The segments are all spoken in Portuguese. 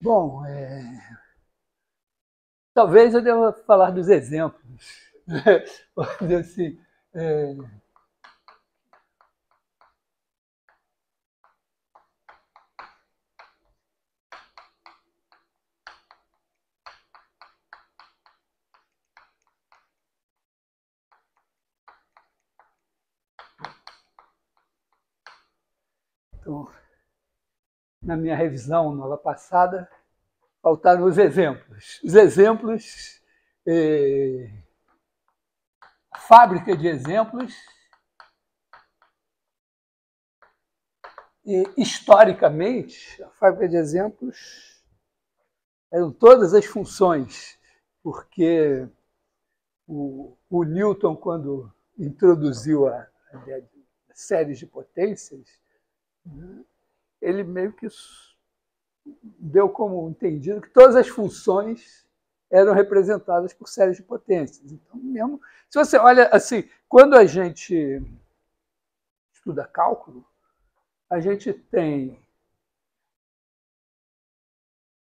Bom, talvez eu deva falar dos exemplos. Vamos dizer assim, então, na minha revisão na aula passada, faltaram os exemplos. Os exemplos, a fábrica de exemplos, e historicamente, a fábrica de exemplos eram todas as funções, porque o Newton, quando introduziu a ideia de séries de potências, né, ele meio que deu como entendido que todas as funções eram representadas por séries de potências. Então, mesmo se você olha assim, quando a gente estuda cálculo, a gente tem,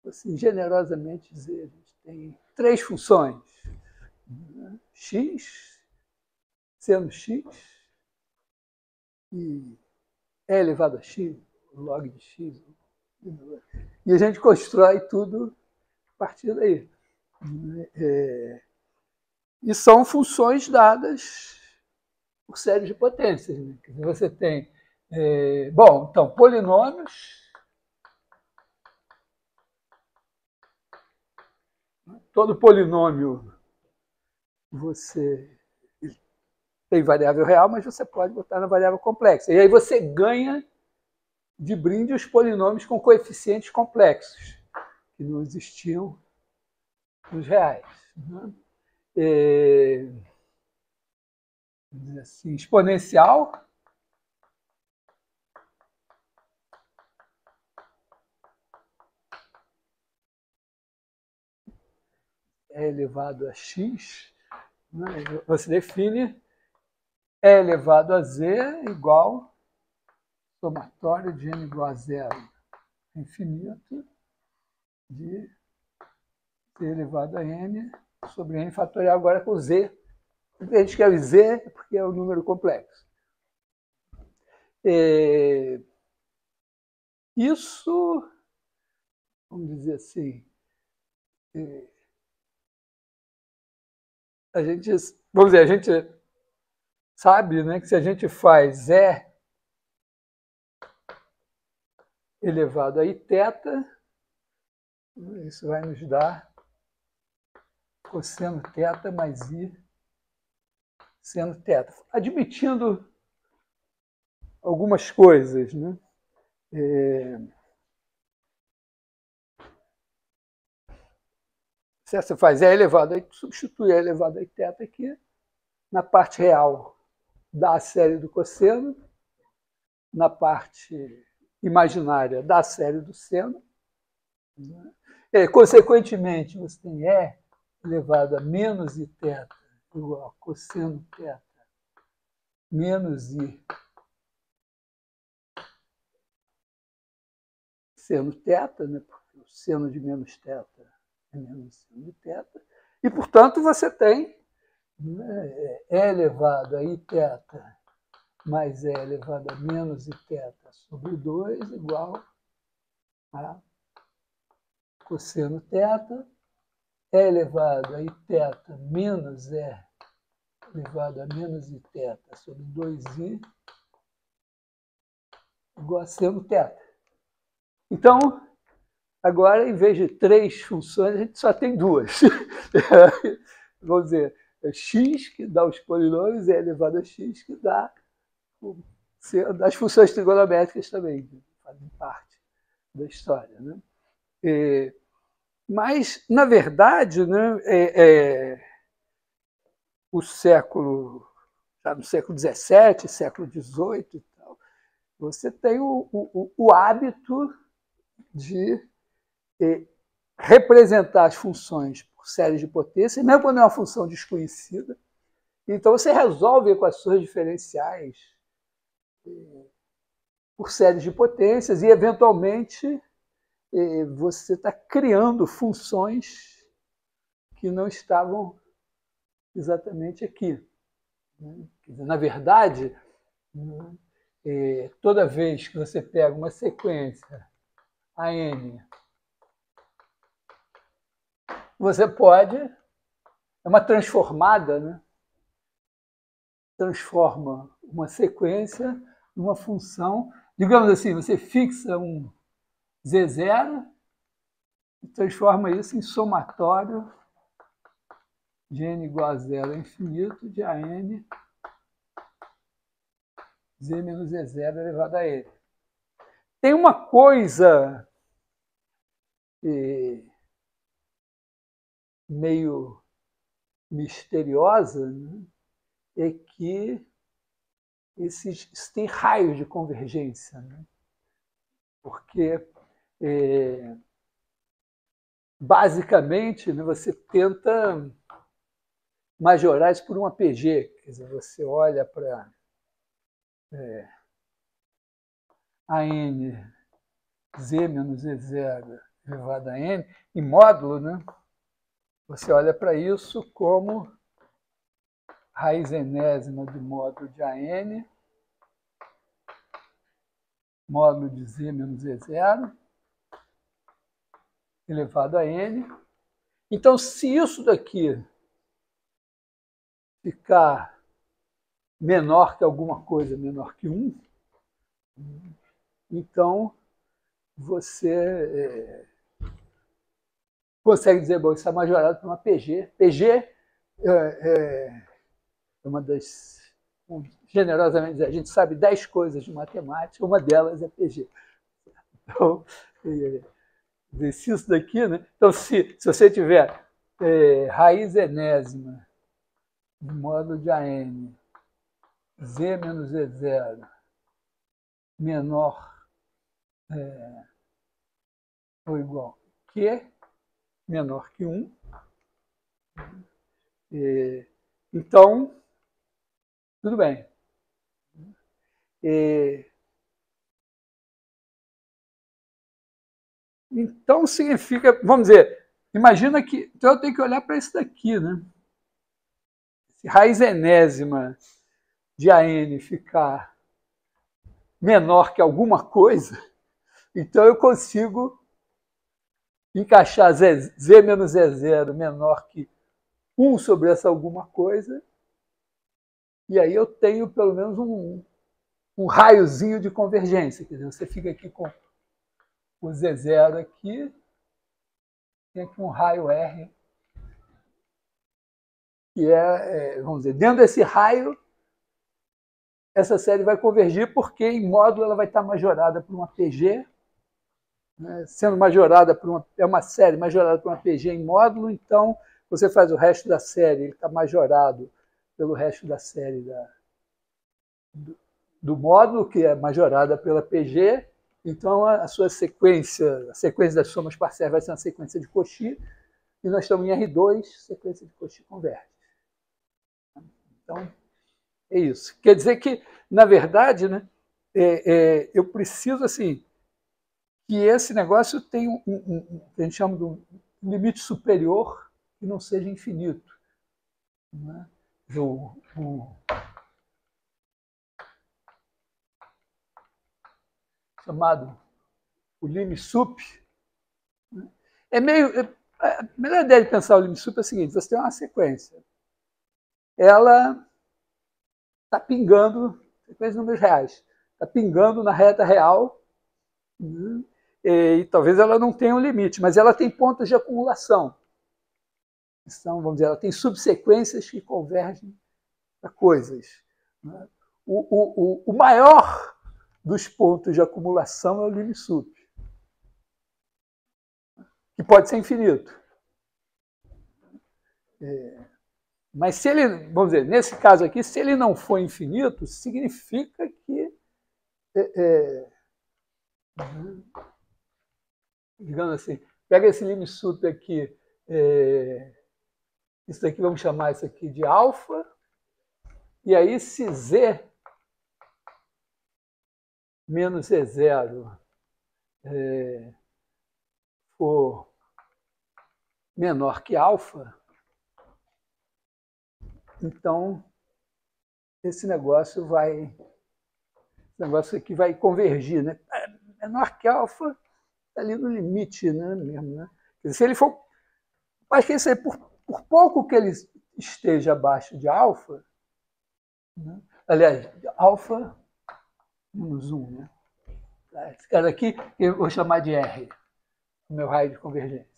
assim, generosamente dizer, a gente tem três funções: x, seno x e e elevado a x, log de x. E a gente constrói tudo a partir daí. E são funções dadas por séries de potências. Né? Você tem, bom, então, polinômios. Todo polinômio você tem variável real, mas você pode botar na variável complexa. E aí você ganha de brinde os polinômios com coeficientes complexos, que não existiam nos reais. Né? Assim, exponencial. É elevado a x, né? Você define E elevado a z igual somatório de n igual a zero infinito de z elevado a n sobre n fatorial agora com z. A gente quer o z porque é um número complexo. Isso, vamos dizer assim, a gente sabe, né, que se a gente faz E elevado a iθ, isso vai nos dar cosseno θ mais I seno θ. Admitindo algumas coisas, né? Se você faz E elevado a, substitui E elevado a iθ aqui, na parte real dá a série do cosseno, na parte imaginária dá a série do seno. Né? Consequentemente, você tem E elevado a menos iθ igual a cosseno θ menos I seno θ, né? Porque o seno de menos θ é menos seno de θ, e, portanto, você tem, né, E elevado a iθ mais E elevado a menos iθ sobre 2 igual a cosseno θ, E elevado a iθ menos E elevado a menos iθ sobre 2i igual a seno θ. Então, agora, em vez de três funções, a gente só tem duas. Vamos dizer, x, que dá os polinômios, E elevado a x, que dá as funções trigonométricas também, que fazem parte da história. Né? Mas, na verdade, né, o século, já no século XVII, século XVIII e tal, você tem o hábito de representar as funções por séries de potências, mesmo quando é uma função desconhecida. Então, você resolve equações diferenciais por séries de potências e, eventualmente, você está criando funções que não estavam exatamente aqui. Na verdade, toda vez que você pega uma sequência AN, você pode, é uma transformada, né? Transforma uma sequência numa função, digamos assim, você fixa um Z0 e transforma isso em somatório de n igual a 0 a infinito de AN Z menos Z0 elevado a N. Tem uma coisa meio misteriosa, né? É que esses têm raios de convergência, né? Porque, basicamente, né, você tenta majorar isso por uma PG. Quer dizer, você olha para AN Z menos Z0 elevado a N, em módulo, né? Você olha para isso como raiz enésima do módulo de AN, módulo de Z menos Z0, elevado a N. Então, se isso daqui ficar menor que alguma coisa, menor que 1, então você consegue dizer, bom, isso é majorado por uma PG. PG é uma das, generosamente, a gente sabe 10 coisas de matemática, uma delas é PG. Então, se isso daqui, né? Então, se você tiver raiz enésima do módulo de AN, Z menos Z0, menor ou igual que menor que 1, então, tudo bem. Então, significa, vamos dizer, imagina que, então eu tenho que olhar para isso daqui, né? Se raiz enésima de AN ficar menor que alguma coisa, então eu consigo encaixar Z menos Z0 menor que 1 sobre essa alguma coisa, e aí eu tenho pelo menos um raiozinho de convergência. Quer dizer, você fica aqui com o Z0 aqui, tem aqui um raio R, que vamos dizer, dentro desse raio, essa série vai convergir porque em módulo ela vai estar majorada por uma PG, né? Sendo majorada por uma série majorada por uma PG em módulo, então você faz o resto da série, ele está majorado pelo resto da série do módulo, que é majorada pela PG, então a sua sequência, a sequência das somas parciais vai ser uma sequência de Cauchy, e nós estamos em R2, sequência de Cauchy converge. Então, é isso. Quer dizer que, na verdade, né, eu preciso, assim, que esse negócio tenha que a gente chama de um limite superior que não seja infinito. Né? Chamado o limite sup. Né? A melhor ideia de pensar o limite sup é a seguinte: você tem uma sequência. Ela está pingando, sequência de números reais, está pingando na reta real, né? E talvez ela não tenha um limite, mas ela tem pontos de acumulação. Então, vamos dizer, ela tem subsequências que convergem para coisas. Né? O maior dos pontos de acumulação é o limite sup, que pode ser infinito. Mas se ele, vamos dizer, nesse caso aqui, se ele não for infinito, significa que, digamos assim, pega esse limsup aqui, isso daqui, vamos chamar isso aqui de alfa, e aí se Z menos E0 for menor que alfa, então esse negócio aqui vai convergir, né? Menor que alfa, está ali no limite, né? Mesmo, né? Se ele for, acho que isso aí, por pouco que ele esteja abaixo de alfa, né? Aliás, alfa menos 1, né? Esse cara aqui eu vou chamar de R, o meu raio de convergência.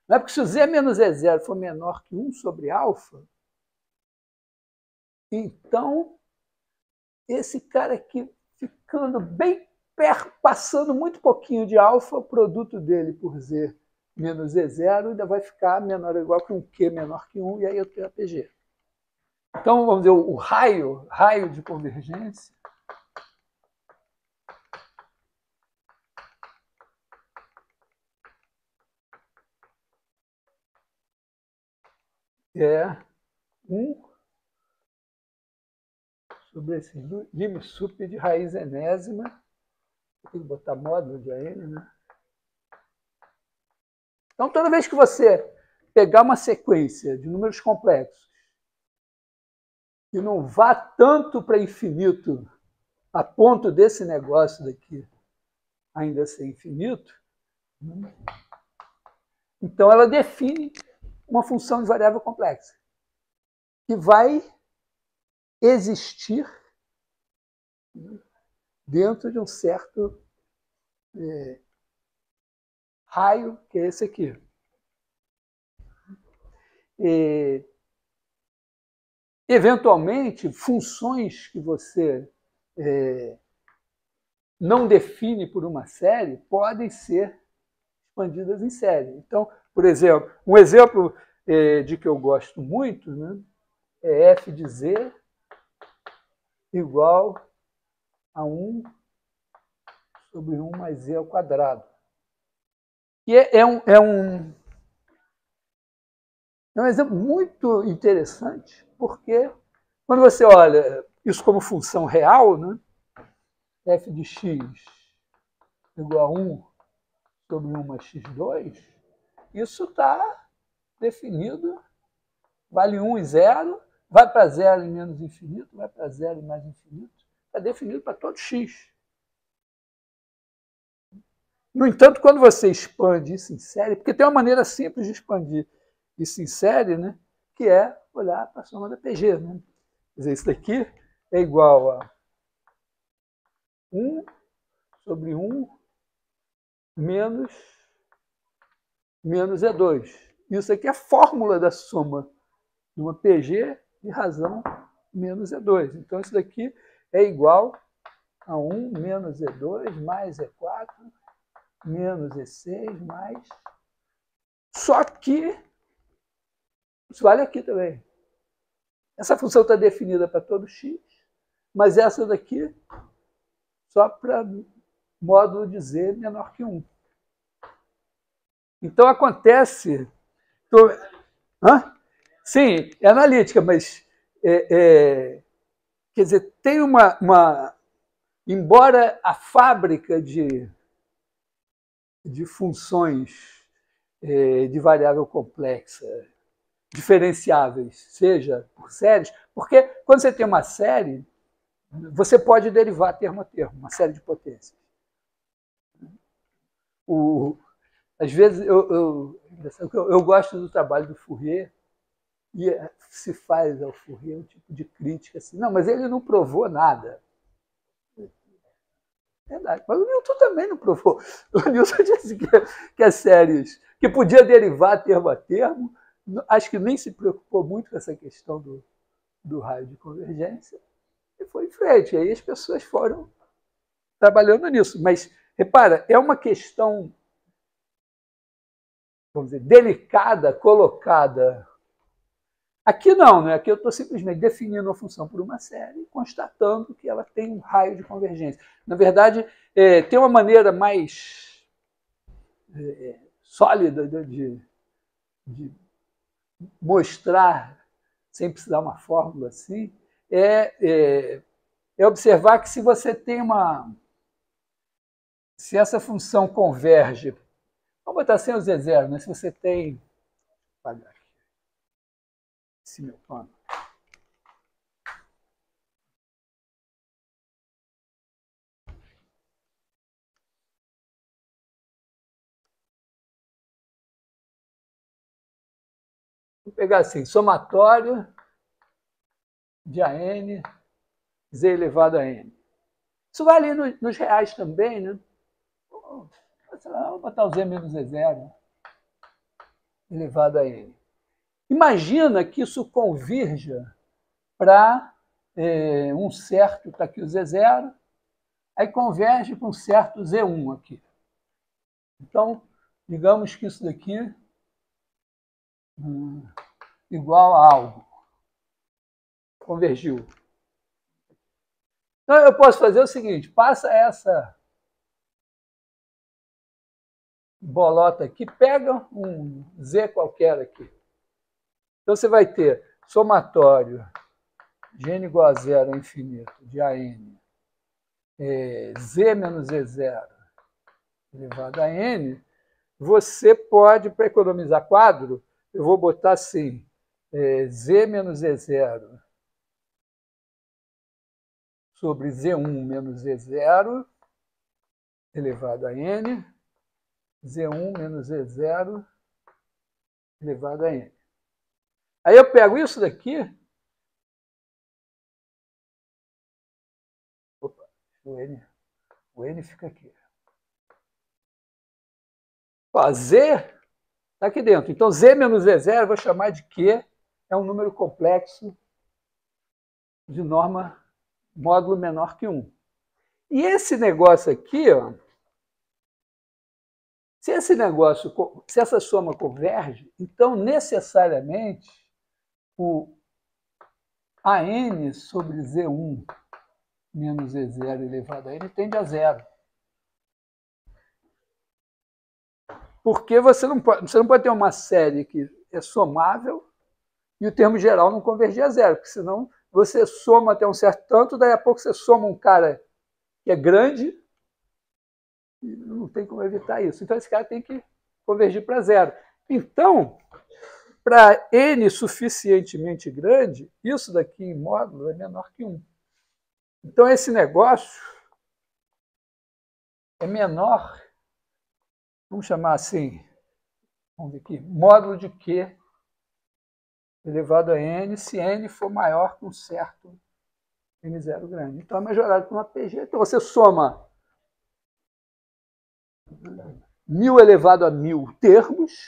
Não é porque se o Z menos E0 for menor que 1 sobre alfa, então esse cara aqui ficando bem perto, passando muito pouquinho de alfa, o produto dele por Z menos E0 ainda vai ficar menor ou igual que um Q menor que 1, e aí eu tenho a PG. Então, vamos dizer, o raio de convergência é 1 sobre esse limsup de raiz enésima. Tem que botar módulo de AN, né? Então, toda vez que você pegar uma sequência de números complexos e não vá tanto para infinito a ponto desse negócio daqui ainda ser infinito, né? Então ela define uma função de variável complexa que vai existir dentro de um certo raio, que é esse aqui. Eventualmente, funções que você não define por uma série podem ser expandidas em série. Então, por exemplo, um exemplo de que eu gosto muito, né, é f de z igual a 1 sobre 1 mais z ao quadrado. E é um exemplo muito interessante, porque quando você olha isso como função real, né, f de x igual a 1 sobre 1 mais x2, isso está definido, vale 1 e 0, vai para 0 e menos infinito, vai para 0 e mais infinito, está definido para todo x. No entanto, quando você expande isso em série, porque tem uma maneira simples de expandir isso em série, né, que é olhar para a soma da PG. Né? Quer dizer, isso daqui é igual a 1 sobre 1 menos E2. Isso aqui é a fórmula da soma de uma PG de razão menos E2. Então, isso daqui é igual a 1 menos E2 mais E4 menos E6 mais... Só que isso vale aqui também. Essa função está definida para todo x, mas essa daqui só para módulo de z menor que 1. Então, acontece... Sim, é analítica, mas... quer dizer, tem uma... Embora a fábrica de funções de variável complexa diferenciáveis seja por séries, porque quando você tem uma série, você pode derivar termo a termo, uma série de potências. Às vezes, eu gosto do trabalho do Fourier, e se faz ao Fourier um tipo de crítica assim, não, mas ele não provou nada. Verdade, mas o Newton também não provou. O Newton disse que as séries, que podia derivar termo a termo, acho que nem se preocupou muito com essa questão do raio de convergência, e foi em frente. E aí as pessoas foram trabalhando nisso. Mas, repara, é uma questão, vamos dizer, delicada, colocada. Aqui não, né? Aqui eu estou simplesmente definindo a função por uma série, constatando que ela tem um raio de convergência. Na verdade, tem uma maneira mais sólida de mostrar, sem precisar uma fórmula assim, é observar que se você tem se essa função converge, vamos botar sem o Z0, né? Se você tem, vou apagar aqui esse meu pano. Vou pegar assim, somatório de AN, Z elevado a N. Isso vai ali nos reais também, né? Vamos botar o Z menos Z0 elevado a N. Imagina que isso convirja para um certo, está aqui o Z0, aí converge para um certo Z1 aqui. Então, digamos que isso daqui igual a algo. Convergiu. Então, eu posso fazer o seguinte, passa essa bolota aqui, pega um Z qualquer aqui. Então, você vai ter somatório de n igual a zero a infinito de AN, Z menos Z0 elevado a N, você pode, para economizar quadro, eu vou botar assim, Z menos Z0 sobre Z1 menos Z0 elevado a N, Z1 menos Z0 elevado a N. Aí eu pego isso daqui, opa, o N fica aqui. Ó, Z está aqui dentro. Então, Z menos Z0 eu vou chamar de Q, é um número complexo de norma módulo menor que 1. E esse negócio aqui, ó, se essa soma converge, então necessariamente o AN sobre Z1 menos Z0 elevado a N tende a zero. Porque você não pode ter uma série que é somável e o termo geral não convergir a zero, porque senão você soma até um certo tanto, daí a pouco você soma um cara que é grande e não tem como evitar isso. Então esse cara tem que convergir para zero. Então, para n suficientemente grande, isso daqui em módulo é menor que 1. Então esse negócio é menor, vamos chamar assim, vamos ver aqui, módulo de Q elevado a n, se n for maior que um certo n0 grande. Então é majorado por uma PG. Então você soma 1000 elevado a 1000 termos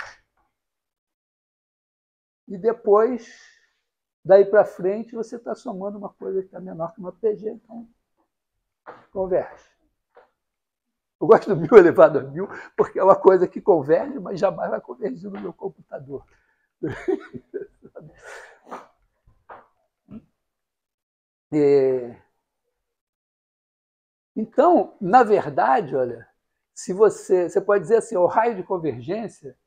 e depois, daí para frente, você está somando uma coisa que está menor que uma PG, então converge. Eu gosto do 1000 elevado a 1000 porque é uma coisa que converge, mas jamais vai convergir no meu computador. Então, na verdade, olha, se você pode dizer assim, o raio de convergência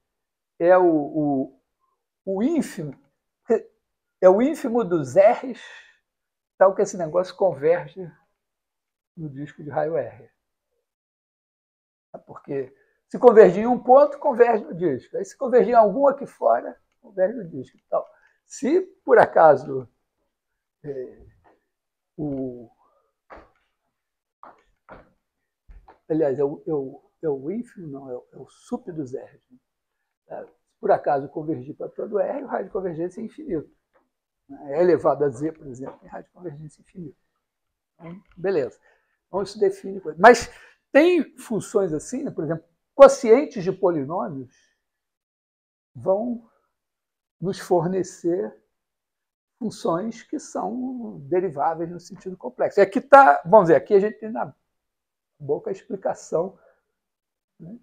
é o ínfimo, é o ínfimo dos R's, tal que esse negócio converge no disco de raio R. Porque se convergir em um ponto, converge no disco. Aí se convergir em algum aqui fora, converge no disco. Então, se por acaso aliás, é o ínfimo, não, é o sup dos R. Se por acaso convergir para todo R, o raio de convergência é infinito. É elevado a Z, por exemplo, tem raio de convergência infinito. Então, beleza. Então isso define coisa. Mas tem funções assim, né? Por exemplo, quocientes de polinômios vão nos fornecer funções que são deriváveis no sentido complexo. E aqui está, vamos dizer, aqui a gente tem na boca a explicação, né?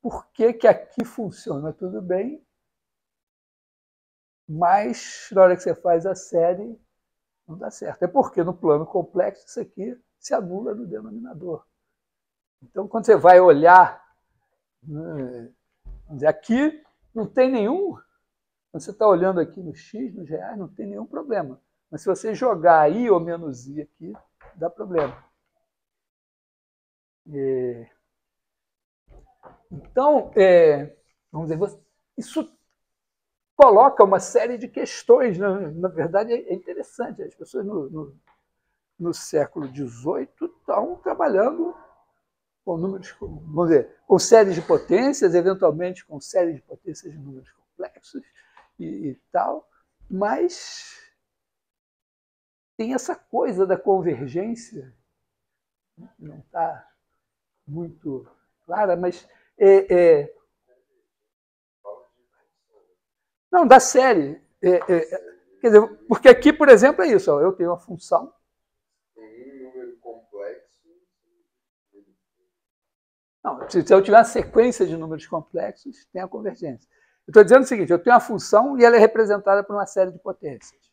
Por que aqui funciona tudo bem, mas na hora que você faz a série não dá certo. É porque no plano complexo isso aqui se anula no denominador. Então, quando você vai olhar, né, Vamos dizer, aqui não tem nenhum... Quando você está olhando aqui no x, nos reais, não tem nenhum problema. Mas se você jogar i ou menos i aqui, dá problema. Então, vamos dizer, isso coloca uma série de questões. Né? Na verdade, é interessante. As pessoas no século XVIII estão trabalhando com números, vamos dizer, com séries de potências, eventualmente com séries de potências de números complexos e tal, mas tem essa coisa da convergência, que não está muito clara, mas não, da série. Quer dizer, porque aqui, por exemplo, é isso. Ó, eu tenho uma função. Tem um número complexo. Não, se eu tiver uma sequência de números complexos, tem a convergência. Eu estou dizendo o seguinte, eu tenho uma função e ela é representada por uma série de potências.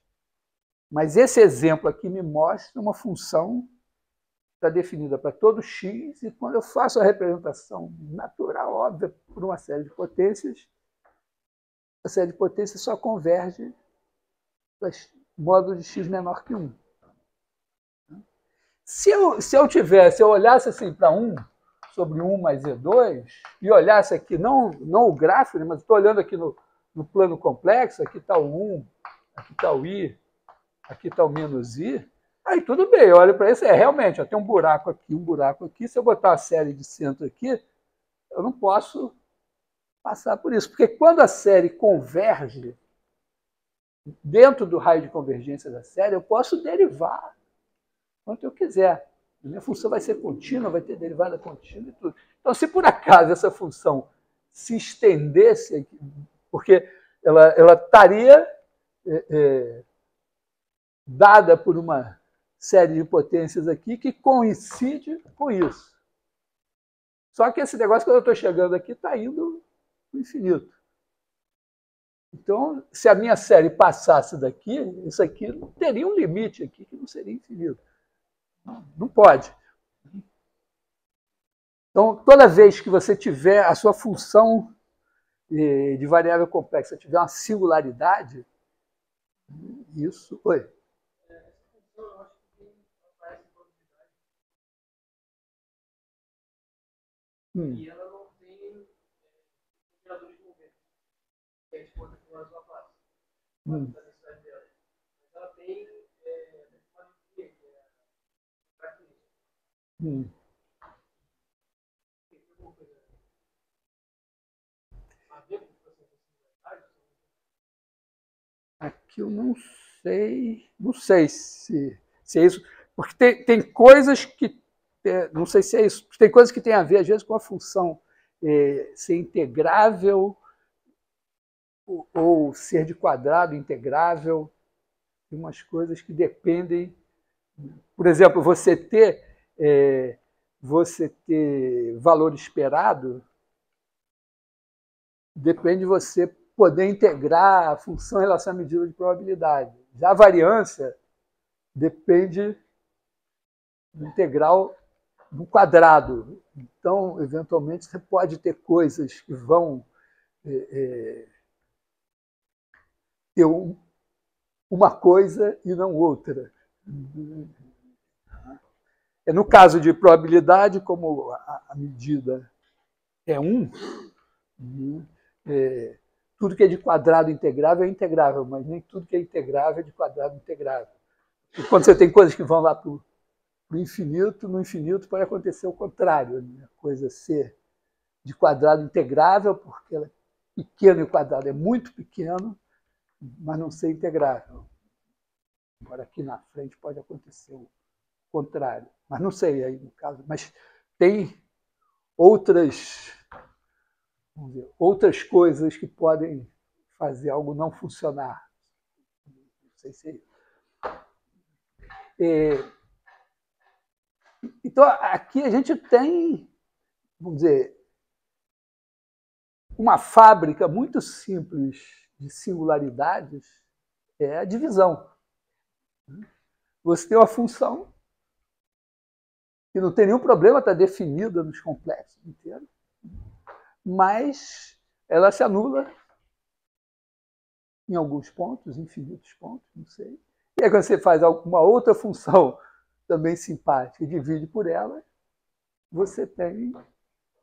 Mas esse exemplo aqui me mostra uma função que está definida para todo x, e quando eu faço a representação natural, óbvia, por uma série de potências, a série de potências só converge para módulo de x menor que 1. Se eu olhasse assim para 1 sobre 1 mais E2, e olhasse aqui, não o gráfico, mas estou olhando aqui no plano complexo, aqui está o 1, aqui está o i, aqui está o menos i, aí tudo bem, eu olho para isso, realmente, ó, tem um buraco aqui, se eu botar uma série de centro aqui, eu não posso passar por isso, porque quando a série converge, dentro do raio de convergência da série, eu posso derivar quanto eu quiser. A minha função vai ser contínua, vai ter derivada contínua e tudo. Então, se por acaso essa função se estendesse, porque ela estaria dada por uma série de potências aqui que coincide com isso. Só que esse negócio, quando eu estou chegando aqui, está indo para o infinito. Então, se a minha série passasse daqui, isso aqui teria um limite aqui que não seria infinito. Não pode. Então, toda vez que você tiver a sua função de variável complexa, tiver uma singularidade, isso... Oi? E ela não tem gerador de movimento, que é disposta pela sua classe. Mas ela tem uma que é característica. Aqui eu não sei se é isso, porque tem coisas que, não sei se é isso, tem coisas que tem a ver, às vezes, com a função ser integrável ou ser de quadrado integrável, tem umas coisas que dependem, por exemplo, você ter valor esperado, depende de você poder integrar a função em relação à medida de probabilidade. Já a variância depende do integral do quadrado. Então, eventualmente, você pode ter coisas que vão ter uma coisa e não outra. No caso de probabilidade, como a medida é 1, tudo que é de quadrado integrável é integrável, mas nem tudo que é integrável é de quadrado integrável. E quando você tem coisas que vão lá para o infinito, no infinito pode acontecer o contrário, né? A coisa ser de quadrado integrável, porque ela é pequena e o quadrado é muito pequeno, mas não ser integrável. Agora aqui na frente pode acontecer o contrário, mas não sei aí no caso. Mas tem outras coisas que podem fazer algo não funcionar. Não sei se é isso. Então, aqui a gente tem, vamos dizer, uma fábrica muito simples de singularidades, é a divisão. Você tem uma função que não tem nenhum problema, está definida nos complexos inteiros, mas ela se anula em alguns pontos, infinitos pontos, não sei. E aí quando você faz uma outra função também simpática e divide por ela, você tem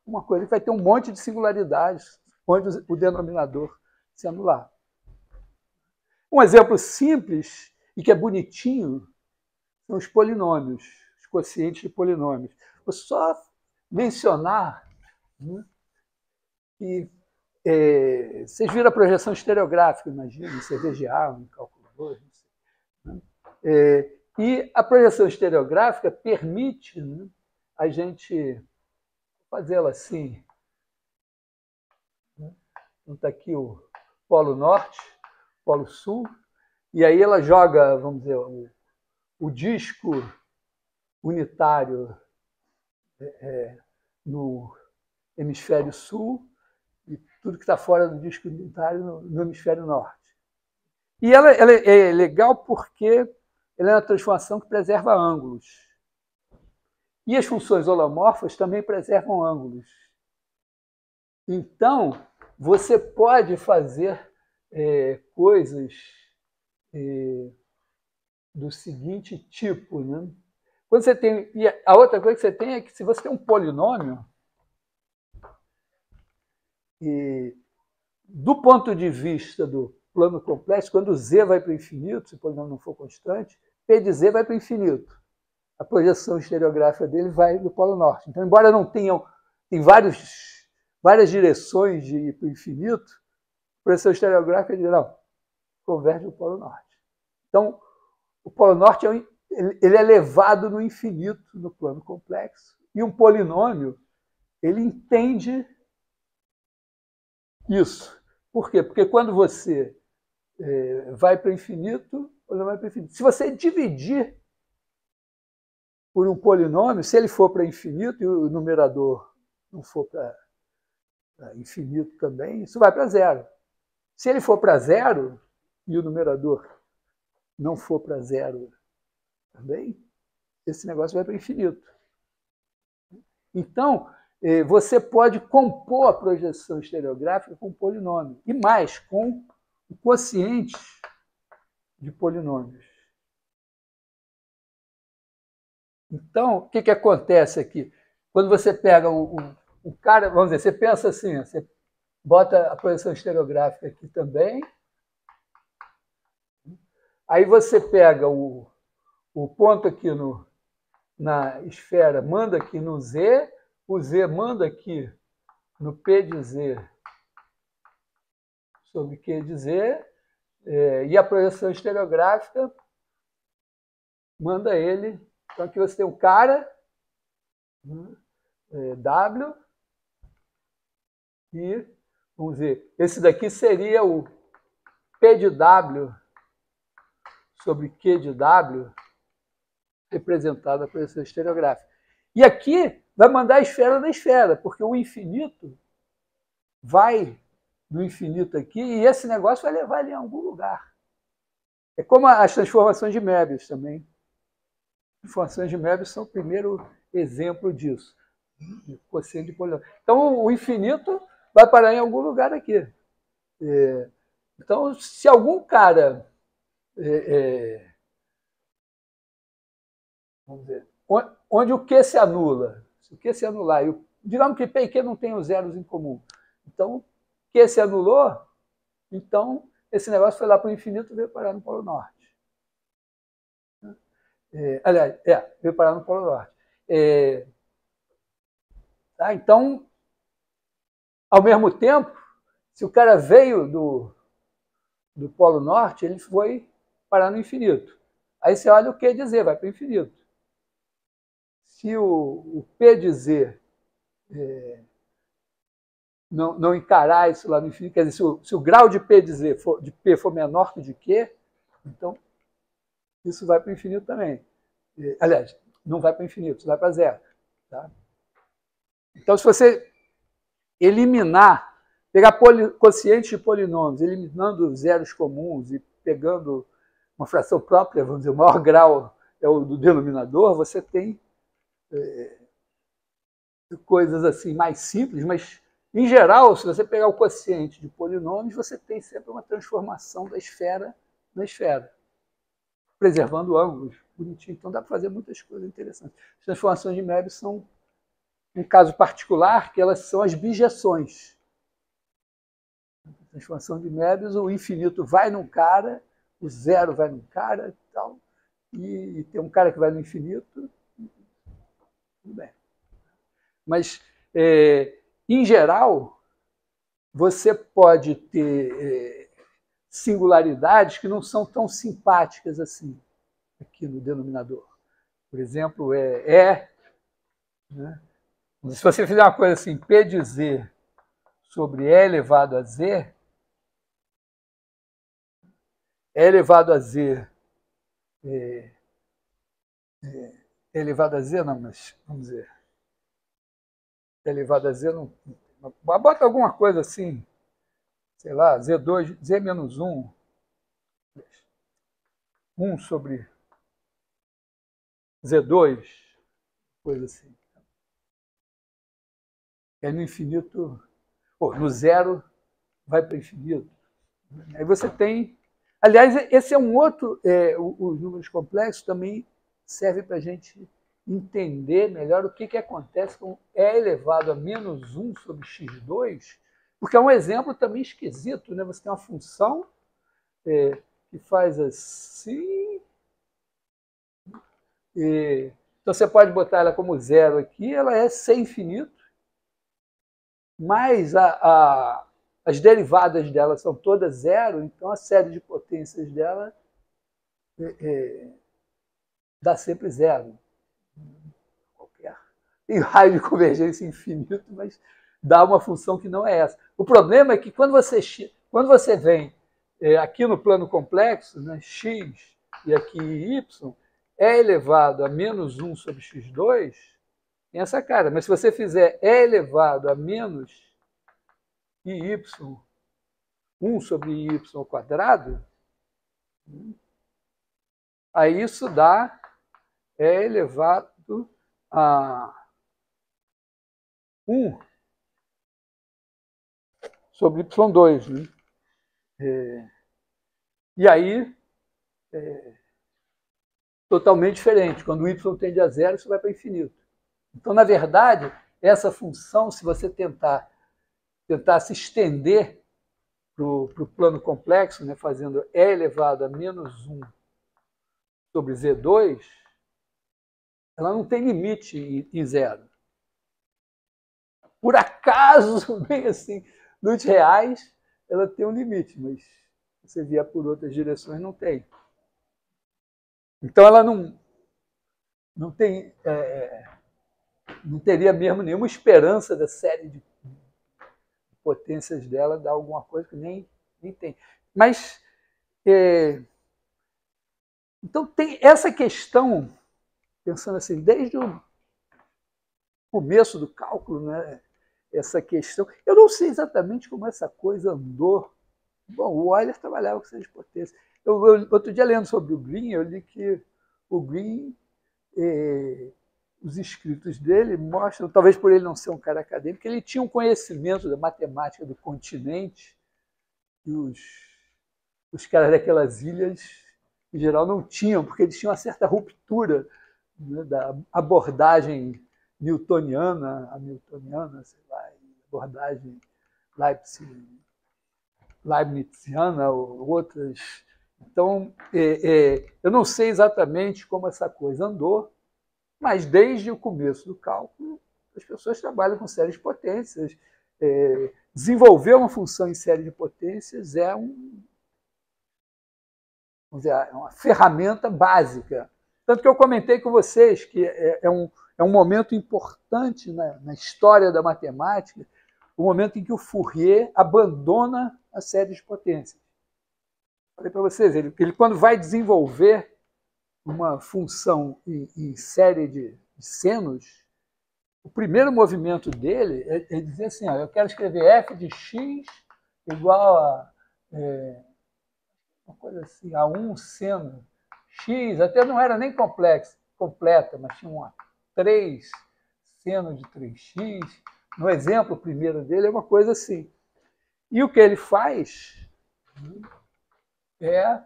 uma coisa que vai ter um monte de singularidades, onde o denominador se anular. Um exemplo simples e que é bonitinho são os polinômios, os quocientes de polinômios. Vou só mencionar, né, que vocês viram a projeção estereográfica, imagina, em CVGA, em cálculo 2, não sei, né? E a projeção estereográfica permite, né, a gente fazê-la assim. Né? Então está aqui o Polo Norte, Polo Sul, e aí ela joga, vamos dizer, o disco unitário no hemisfério sul e tudo que está fora do disco unitário no hemisfério norte. E ela é legal porque ela é uma transformação que preserva ângulos. E as funções holomorfas também preservam ângulos. Então, você pode fazer coisas do seguinte tipo, né? Quando você tem, e a outra coisa que você tem é que se você tem um polinômio, do ponto de vista do plano complexo, quando z vai para o infinito, se o polinômio não for constante, p de z vai para o infinito. A projeção estereográfica dele vai no Polo Norte. Então, embora não tenham, tem várias direções de ir para o infinito, a projeção estereográfica diz, não, converge no Polo Norte. Então, o Polo Norte ele é levado no infinito no plano complexo. E um polinômio, ele entende isso. Por quê? Porque quando você vai para o infinito, ou não vai para o infinito. Se você dividir por um polinômio, se ele for para infinito e o numerador não for para infinito também, isso vai para zero. Se ele for para zero e o numerador não for para zero também, esse negócio vai para infinito. Então, você pode compor a projeção estereográfica com polinômio. E mais, com o quociente de polinômios. Então, o que acontece aqui? Quando você pega o cara, vamos dizer, você pensa assim, você bota a projeção estereográfica aqui também, aí você pega o ponto aqui na esfera, manda aqui no Z, o Z manda aqui no P de Z sobre Q de Z, e a projeção estereográfica manda ele. Então aqui você tem um cara, W, e, vamos dizer, esse daqui seria o P de W sobre Q de W, representado a projeção estereográfica. E aqui vai mandar a esfera da esfera, porque o infinito vai no infinito aqui, e esse negócio vai levar ele em algum lugar. É como as transformações de Möbius também. As transformações de Möbius são o primeiro exemplo disso. Quociente de polinômio. Então, o infinito vai parar em algum lugar aqui. Então, se algum cara... vamos dizer, onde o Q se anula, se o Q se anular, digamos que P e Q não têm os zeros em comum. Então, Q se anulou, então esse negócio foi lá para o infinito e veio parar no Polo Norte. Aliás, veio parar no Polo Norte. Tá? Então, ao mesmo tempo, se o cara veio do Polo Norte, ele foi parar no infinito. Aí você olha o Q de Z, vai para o infinito. Se o P de Z não encarar isso lá no infinito, quer dizer, se o grau de P de Z de P for menor que o de Q, então isso vai para o infinito também. Aliás, não vai para o infinito, isso vai para zero. Tá? Então, se você eliminar, pegar quocientes de polinômios, eliminando zeros comuns e pegando uma fração própria, vamos dizer, o maior grau é o do denominador, você tem coisas assim mais simples, mas Em geral, se você pegar o quociente de polinômios, você tem sempre uma transformação da esfera na esfera, preservando ângulos, bonitinho. Então dá para fazer muitas coisas interessantes. As transformações de Möbius são um caso particular, que elas são as bijeções. A transformação de Möbius, o infinito vai num cara, o zero vai num cara e tal, e tem um cara que vai no infinito, tudo bem. Mas, em geral, você pode ter singularidades que não são tão simpáticas assim, aqui no denominador. Por exemplo, né? Se você fizer uma coisa assim, P de Z sobre E elevado a Z, E elevado a Z, E elevado a Z não, mas vamos dizer, E elevado a Z não, bota alguma coisa assim, sei lá, Z2, Z menos 1, 1 sobre Z2, coisa assim. É no infinito, no zero vai para o infinito. Aí você tem. Aliás, esse é um outro. Os números complexos também servem para a gente entender melhor o que acontece com E elevado a menos 1 sobre x2, porque é um exemplo também esquisito, né? Você tem uma função que faz assim. Então você pode botar ela como zero aqui, ela é sem infinito, mas as derivadas dela são todas zero, então a série de potências dela dá sempre zero. Qualquer. Tem raio de convergência infinito, mas dá uma função que não é essa. O problema é que quando você vem aqui no plano complexo, né, x e aqui y, é elevado a menos 1 sobre x2, tem essa cara. Mas se você fizer E elevado a menos y, 1 sobre y ao quadrado, aí isso dá E elevado a 1 sobre y2. Né? E aí, totalmente diferente. Quando o y tende a zero, isso vai para infinito. Então, na verdade, essa função, se você tentar se estender para o plano complexo, né, fazendo E elevado a menos 1 sobre Z2, ela não tem limite em zero. Por acaso, bem assim, nos reais, ela tem um limite, mas se você vier por outras direções, não tem. Então, ela não tem, não teria mesmo nenhuma esperança da série de potências dela dar alguma coisa que nem tem. Mas, então, tem essa questão, pensando assim, desde o começo do cálculo, né, essa questão. Eu não sei exatamente como essa coisa andou. Bom, o Euler trabalhava com série de potências. Outro dia, lendo sobre o Green, eu li que o Green, os escritos dele mostram, talvez por ele não ser um cara acadêmico, que ele tinha um conhecimento da matemática do continente que os caras daquelas ilhas, em geral, não tinham, porque eles tinham uma certa ruptura, né, da abordagem newtoniana, sei lá, abordagem leibniziana ou outras. Então, eu não sei exatamente como essa coisa andou, mas desde o começo do cálculo, as pessoas trabalham com séries de potências. Desenvolver uma função em série de potências é uma ferramenta básica. Tanto que eu comentei com vocês que é um momento importante na história da matemática, o momento em que o Fourier abandona a série de potências. Falei para vocês, ele quando vai desenvolver uma função em série de senos, o primeiro movimento dele é dizer assim, eu quero escrever f de x igual a uma coisa assim, a 1 seno x, até não era nem completa, mas tinha uma 3 seno de 3x, no exemplo primeiro dele, é uma coisa assim. E o que ele faz é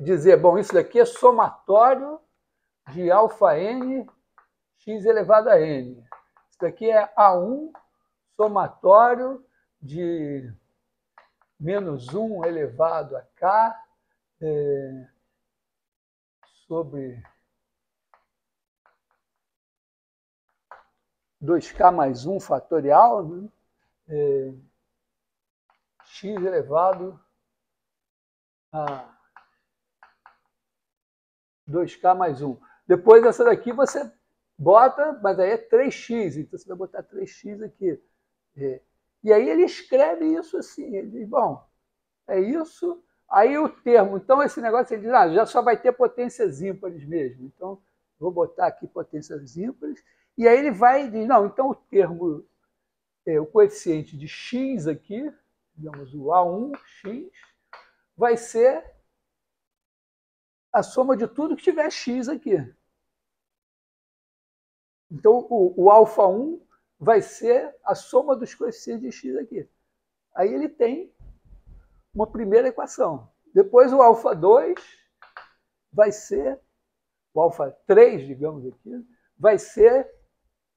dizer, bom, isso daqui é somatório de alfa n, x elevado a n. Isso daqui é A1 somatório de menos 1 elevado a k sobre 2k mais 1 fatorial, né? X elevado a 2k mais 1. Depois essa daqui você bota, mas aí é 3x, então você vai botar 3x aqui. E aí ele escreve isso assim, ele diz, bom, é isso, aí o termo, então esse negócio ele diz, já só vai ter potências ímpares mesmo, então vou botar aqui potências ímpares, e aí ele vai e diz, não, então o termo, o coeficiente de x aqui, digamos o A1x, vai ser a soma de tudo que tiver x aqui. Então, o alfa 1 vai ser a soma dos coeficientes de x aqui. Aí ele tem uma primeira equação. Depois o alfa 2 vai ser, o alfa 3, digamos aqui, vai ser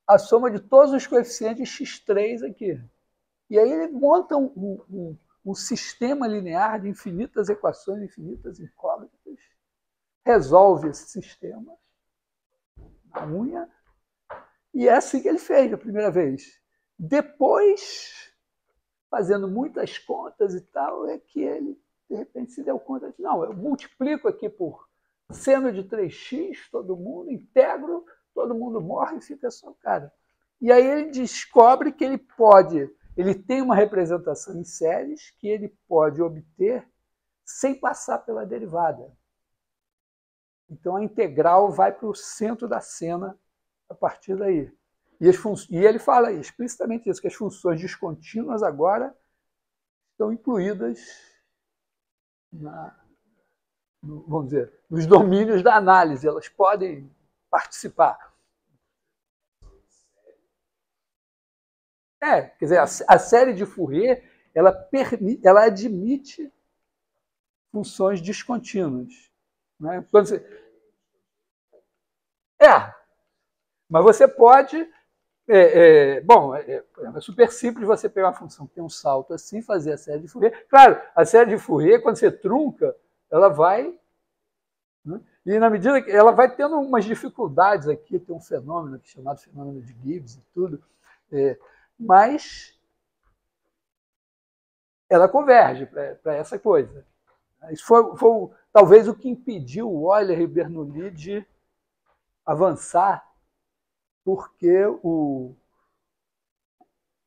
a soma de todos os coeficientes de x3 aqui. E aí ele monta um sistema linear de infinitas equações, infinitas incógnitas, resolve esse sistema na unha, e é assim que ele fez a primeira vez. Depois, fazendo muitas contas e tal, é que ele, de repente, se deu conta de, não, eu multiplico aqui por seno de 3x, todo mundo, integro, todo mundo morre e fica só o cara. E aí ele descobre que ele tem uma representação em séries que ele pode obter sem passar pela derivada. Então a integral vai para o centro da cena a partir daí. E ele fala explicitamente isso, que as funções descontínuas agora estão incluídas vamos dizer, nos domínios da análise, elas podem participar. Quer dizer, a série de Fourier, ela admite funções descontínuas. Né? Quando você... mas você pode... é super simples você pegar uma função que tem um salto assim, fazer a série de Fourier. Claro, a série de Fourier, quando você trunca, ela vai... Né? E na medida que ela vai tendo umas dificuldades aqui, tem um fenômeno aqui, chamado fenômeno de Gibbs e tudo, mas ela converge para essa coisa. Isso foi talvez o que impediu o Euler e Bernoulli de avançar, porque o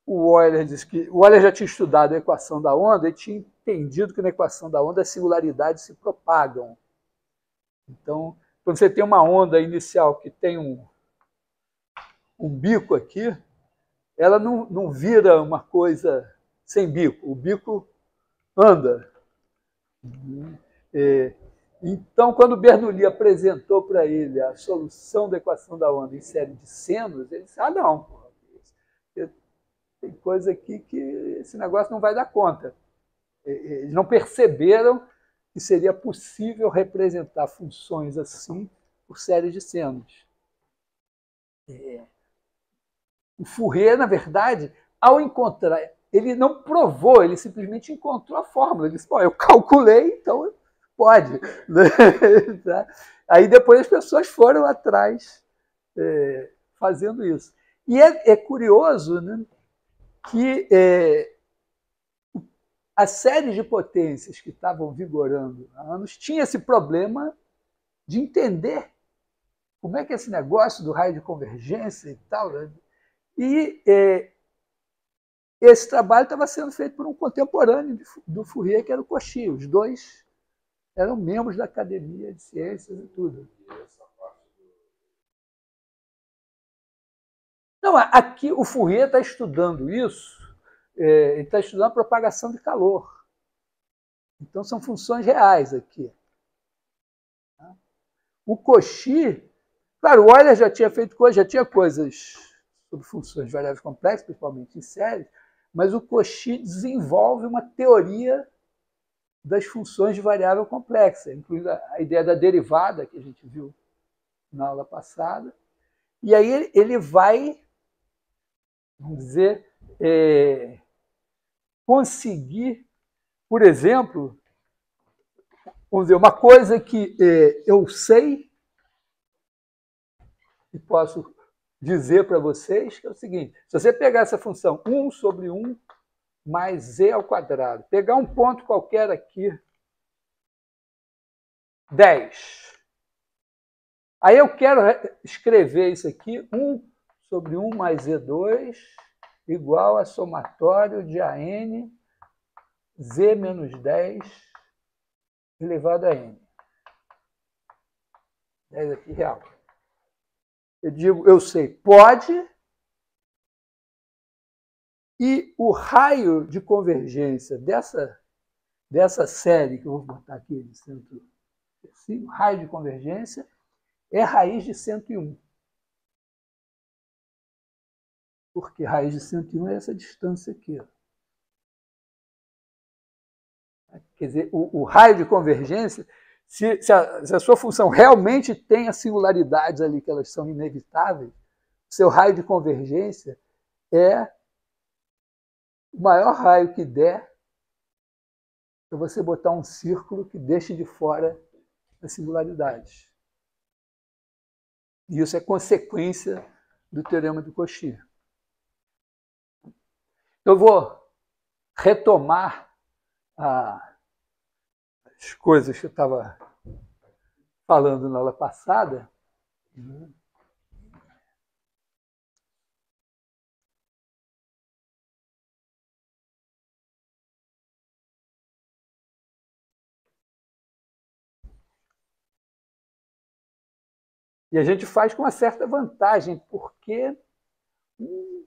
Euler disse que o Euler já tinha estudado a equação da onda e tinha entendido que na equação da onda as singularidades se propagam. Então, quando você tem uma onda inicial que tem um bico aqui, ela não vira uma coisa sem bico. O bico anda. Então, quando o Bernoulli apresentou para ele a solução da equação da onda em série de senos, ele disse, não, tem coisa aqui que esse negócio não vai dar conta. Eles não perceberam que seria possível representar funções assim por séries de senos. O Fourier, na verdade, ao encontrar, ele não provou, ele simplesmente encontrou a fórmula. Ele disse, eu calculei, então pode. Aí depois as pessoas foram atrás fazendo isso. E é curioso, né, que as séries de potências que estavam vigorando há anos tinha esse problema de entender como é que esse negócio do raio de convergência e tal, né? E esse trabalho estava sendo feito por um contemporâneo do Fourier, que era o Cauchy. Os dois eram membros da Academia de Ciências e tudo. Não, aqui o Fourier está estudando isso, ele está estudando a propagação de calor. Então são funções reais aqui. O Cauchy, Claro, o Euler já tinha feito coisas, já tinha coisas sobre funções de variáveis complexas, principalmente em séries, mas o Cauchy desenvolve uma teoria das funções de variável complexa, incluindo a ideia da derivada, que a gente viu na aula passada. E aí ele vai, vamos dizer, conseguir, por exemplo, vamos dizer, uma coisa que eu sei e posso dizer para vocês, que é o seguinte: se você pegar essa função 1 sobre 1 mais z ao quadrado, pegar um ponto qualquer aqui, 10. Aí eu quero escrever isso aqui, 1 sobre 1 mais z2 igual a somatório de AN z menos 10 elevado a n. 10 aqui real. Eu digo, eu sei, pode, e o raio de convergência dessa série, que eu vou botar aqui de centro, assim, o raio de convergência é raiz de 101. Porque raiz de 101 é essa distância aqui. Quer dizer, o raio de convergência, se a sua função realmente tem as singularidades ali, que elas são inevitáveis, seu raio de convergência é o maior raio que der para você botar um círculo que deixe de fora as singularidades. E isso é consequência do teorema do Cauchy. Eu vou retomar as coisas que eu estava falando na aula passada. E a gente faz com uma certa vantagem, porque um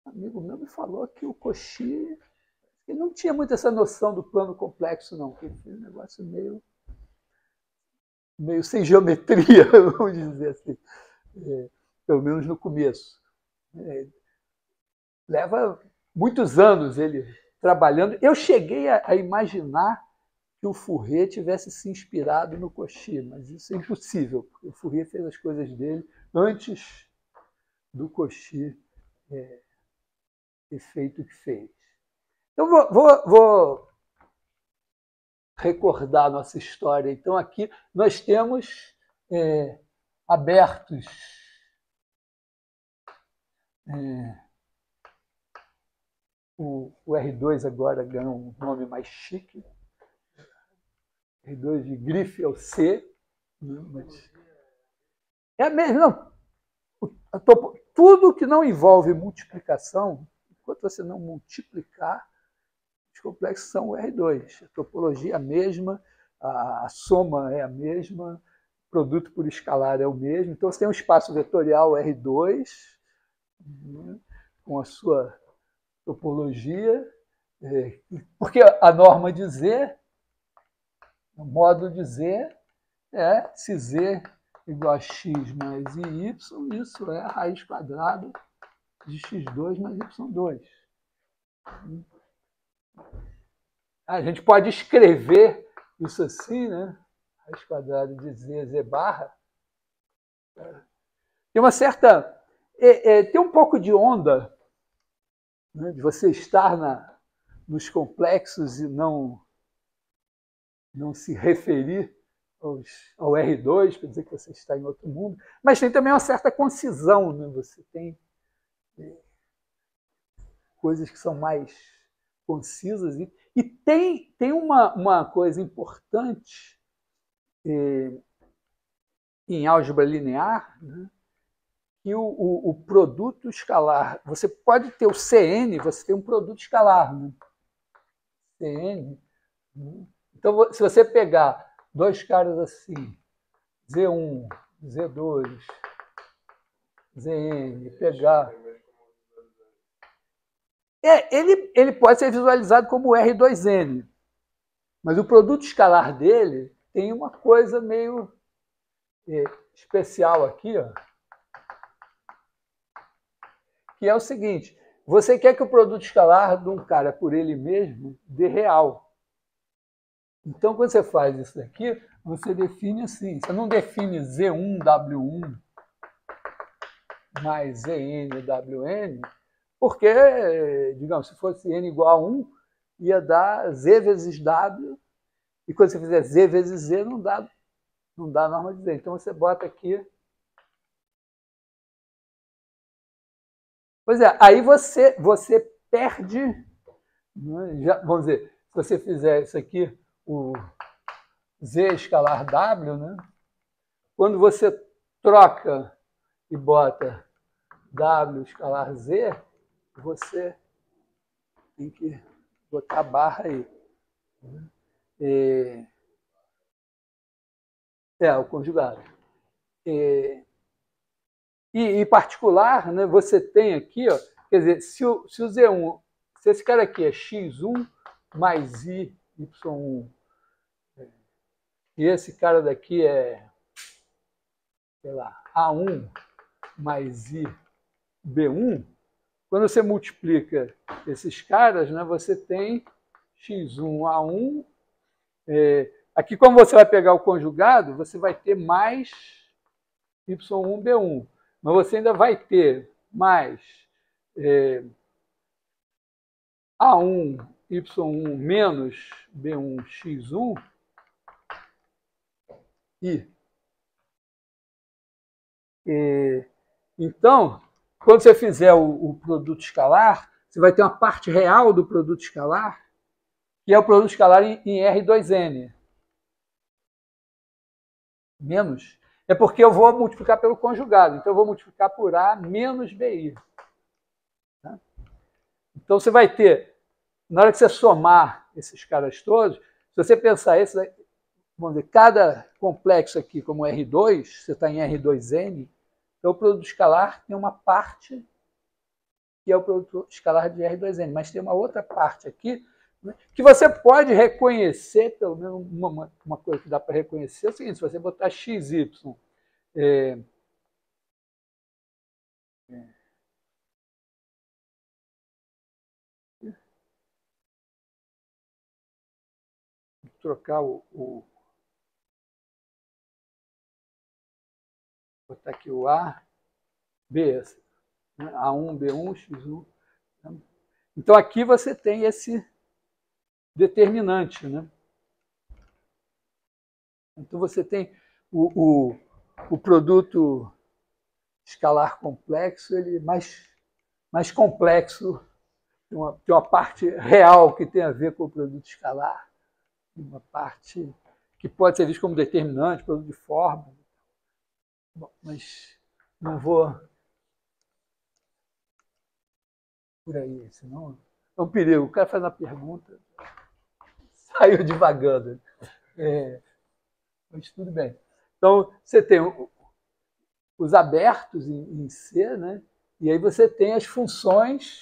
amigo meu me falou que o Cauchy ele não tinha muito essa noção do plano complexo, não. Ele fez um negócio meio sem geometria, vamos dizer assim, pelo menos no começo. Leva muitos anos ele trabalhando. Eu cheguei a imaginar que o Fourier tivesse se inspirado no Cauchy, mas isso é impossível, porque o Fourier fez as coisas dele antes do Cauchy ter feito o que fez. Então, vou recordar a nossa história. Então, aqui nós temos abertos o R2 agora ganhou um nome mais chique. R2 de grife ao C. Mas é mesmo, não. Tudo que não envolve multiplicação, enquanto você não multiplicar, os complexos são o R2. A topologia é a mesma, a soma é a mesma, o produto por escalar é o mesmo. Então, você tem um espaço vetorial R2, com a sua topologia, porque a norma de Z, o modo de Z, é se Z igual a x mais y, isso é a raiz quadrada de x2 mais y2. A gente pode escrever isso assim, né? Raiz quadrada de z barra. Tem uma certa... tem um pouco de onda, né, de você estar nos complexos e não se referir ao R2, para dizer que você está em outro mundo, mas tem também uma certa concisão, né? Você tem coisas que são mais concisas, e tem uma coisa importante em álgebra linear, né? Que o produto escalar, você pode ter o CN, você tem um produto escalar, né? CN, né? Então, se você pegar dois caras assim, Z1, Z2, Zn, pegar... ele pode ser visualizado como R2N, mas o produto escalar dele tem uma coisa meio especial aqui, ó, que é o seguinte: você quer que o produto escalar de um cara por ele mesmo dê real. Então, quando você faz isso daqui, você define assim. Você não define Z1W1 mais ZNWN, porque, digamos, se fosse N igual a 1, ia dar Z vezes W, e quando você fizer Z vezes Z, não dá a norma de Z. Então, você bota aqui. Pois é, aí você perde, né? Já, vamos dizer, se você fizer isso aqui, o Z escalar W, né? Quando você troca e bota W escalar Z, você tem que botar a barra aí. O conjugado. Em particular, né, você tem aqui, ó, quer dizer, se o Z1, se esse cara aqui é x1 mais y, y1, e esse cara daqui é, sei lá, A1 mais I, B1, quando você multiplica esses caras, né, você tem x1A1. Aqui, como você vai pegar o conjugado, você vai ter mais y1B1. Mas você ainda vai ter mais A1, Y1 menos B1, X1 I. Então, quando você fizer o produto escalar, você vai ter uma parte real do produto escalar, que é o produto escalar em R2N. Menos. É porque eu vou multiplicar pelo conjugado. Então, eu vou multiplicar por A menos BI. Tá? Então, você vai ter, na hora que você somar esses caras todos, se você pensar isso, vamos dizer, cada complexo aqui, como R2, você está em R2N, então o produto escalar tem uma parte que é o produto escalar de R2N, mas tem uma outra parte aqui, né, que você pode reconhecer, pelo menos uma coisa que dá para reconhecer é o seguinte: se você botar XY trocar botar aqui o A, B, né? A1, B1, X1. Então aqui você tem esse determinante, né? Então você tem o produto escalar complexo, ele é mais complexo, tem uma parte real que tem a ver com o produto escalar, uma parte que pode ser vista como determinante, produto de forma. Bom, mas não vou por aí, senão é um perigo. O cara faz uma pergunta, saiu divagando. Mas tudo bem. Então, você tem os abertos em C, né? E aí você tem as funções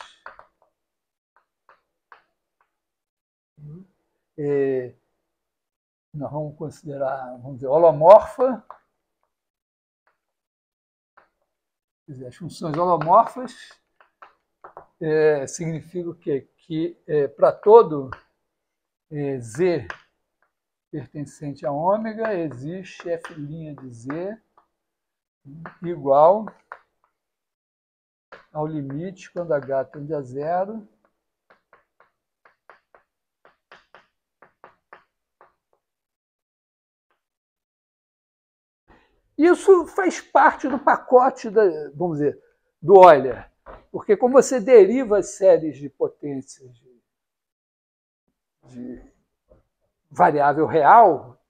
nós vamos considerar, vamos dizer, holomorfa. Quer dizer, as funções holomorfas significa o quê? Que para todo Z pertencente a ômega, existe f' de Z igual ao limite quando h tende a zero Isso faz parte do pacote, vamos dizer, do Euler, porque como você deriva as séries de potências de variável real,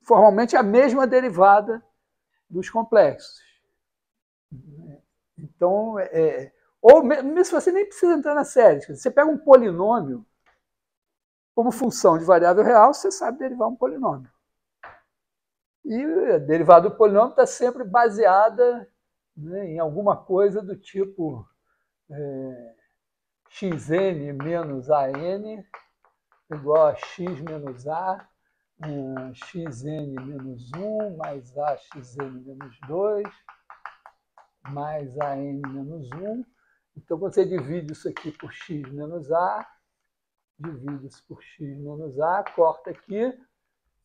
formalmente é a mesma derivada dos complexos. Então, ou mesmo se você nem precisa entrar na série, você pega um polinômio como função de variável real, você sabe derivar um polinômio. E a derivada do polinômio está sempre baseada, né, em alguma coisa do tipo xn menos an igual a x menos a, xn menos 1 mais AXN menos 2 mais AN menos 1. Então, você divide isso aqui por x menos A, divide isso por x menos A, corta aqui,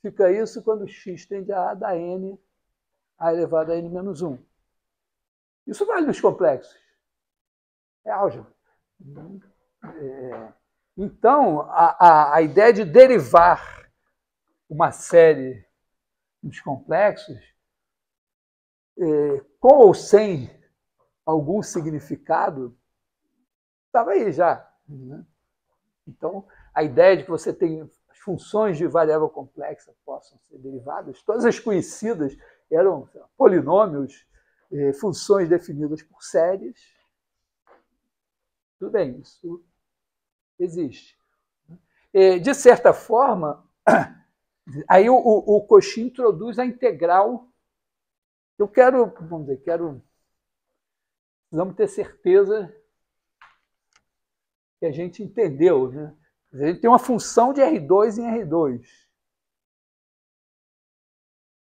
fica isso quando x tende a A dá n, A elevado a n menos 1. Isso vale nos complexos. É álgebra. Então, a ideia de derivar uma série nos complexos, com ou sem algum significado, estava aí já. Né? Então, a ideia de que você tem as funções de variável complexa possam ser derivadas, todas as conhecidas eram polinômios, funções definidas por séries. Tudo bem, isso existe. De certa forma, aí o Cauchy introduz a integral. Eu quero, vamos dizer, precisamos ter certeza que a gente entendeu. Né? A gente tem uma função de R2 em R2.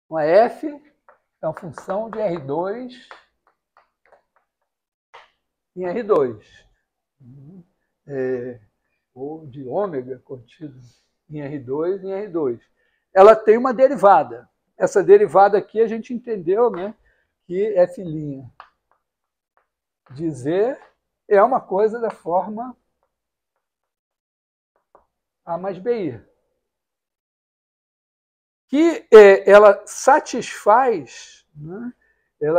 Uma F é uma função de R2 em R2. Ou de ômega contido em R2 em R2. Ela tem uma derivada. Essa derivada aqui a gente entendeu, né, que F' de Z é uma coisa da forma A mais BI. Que ela satisfaz, né, o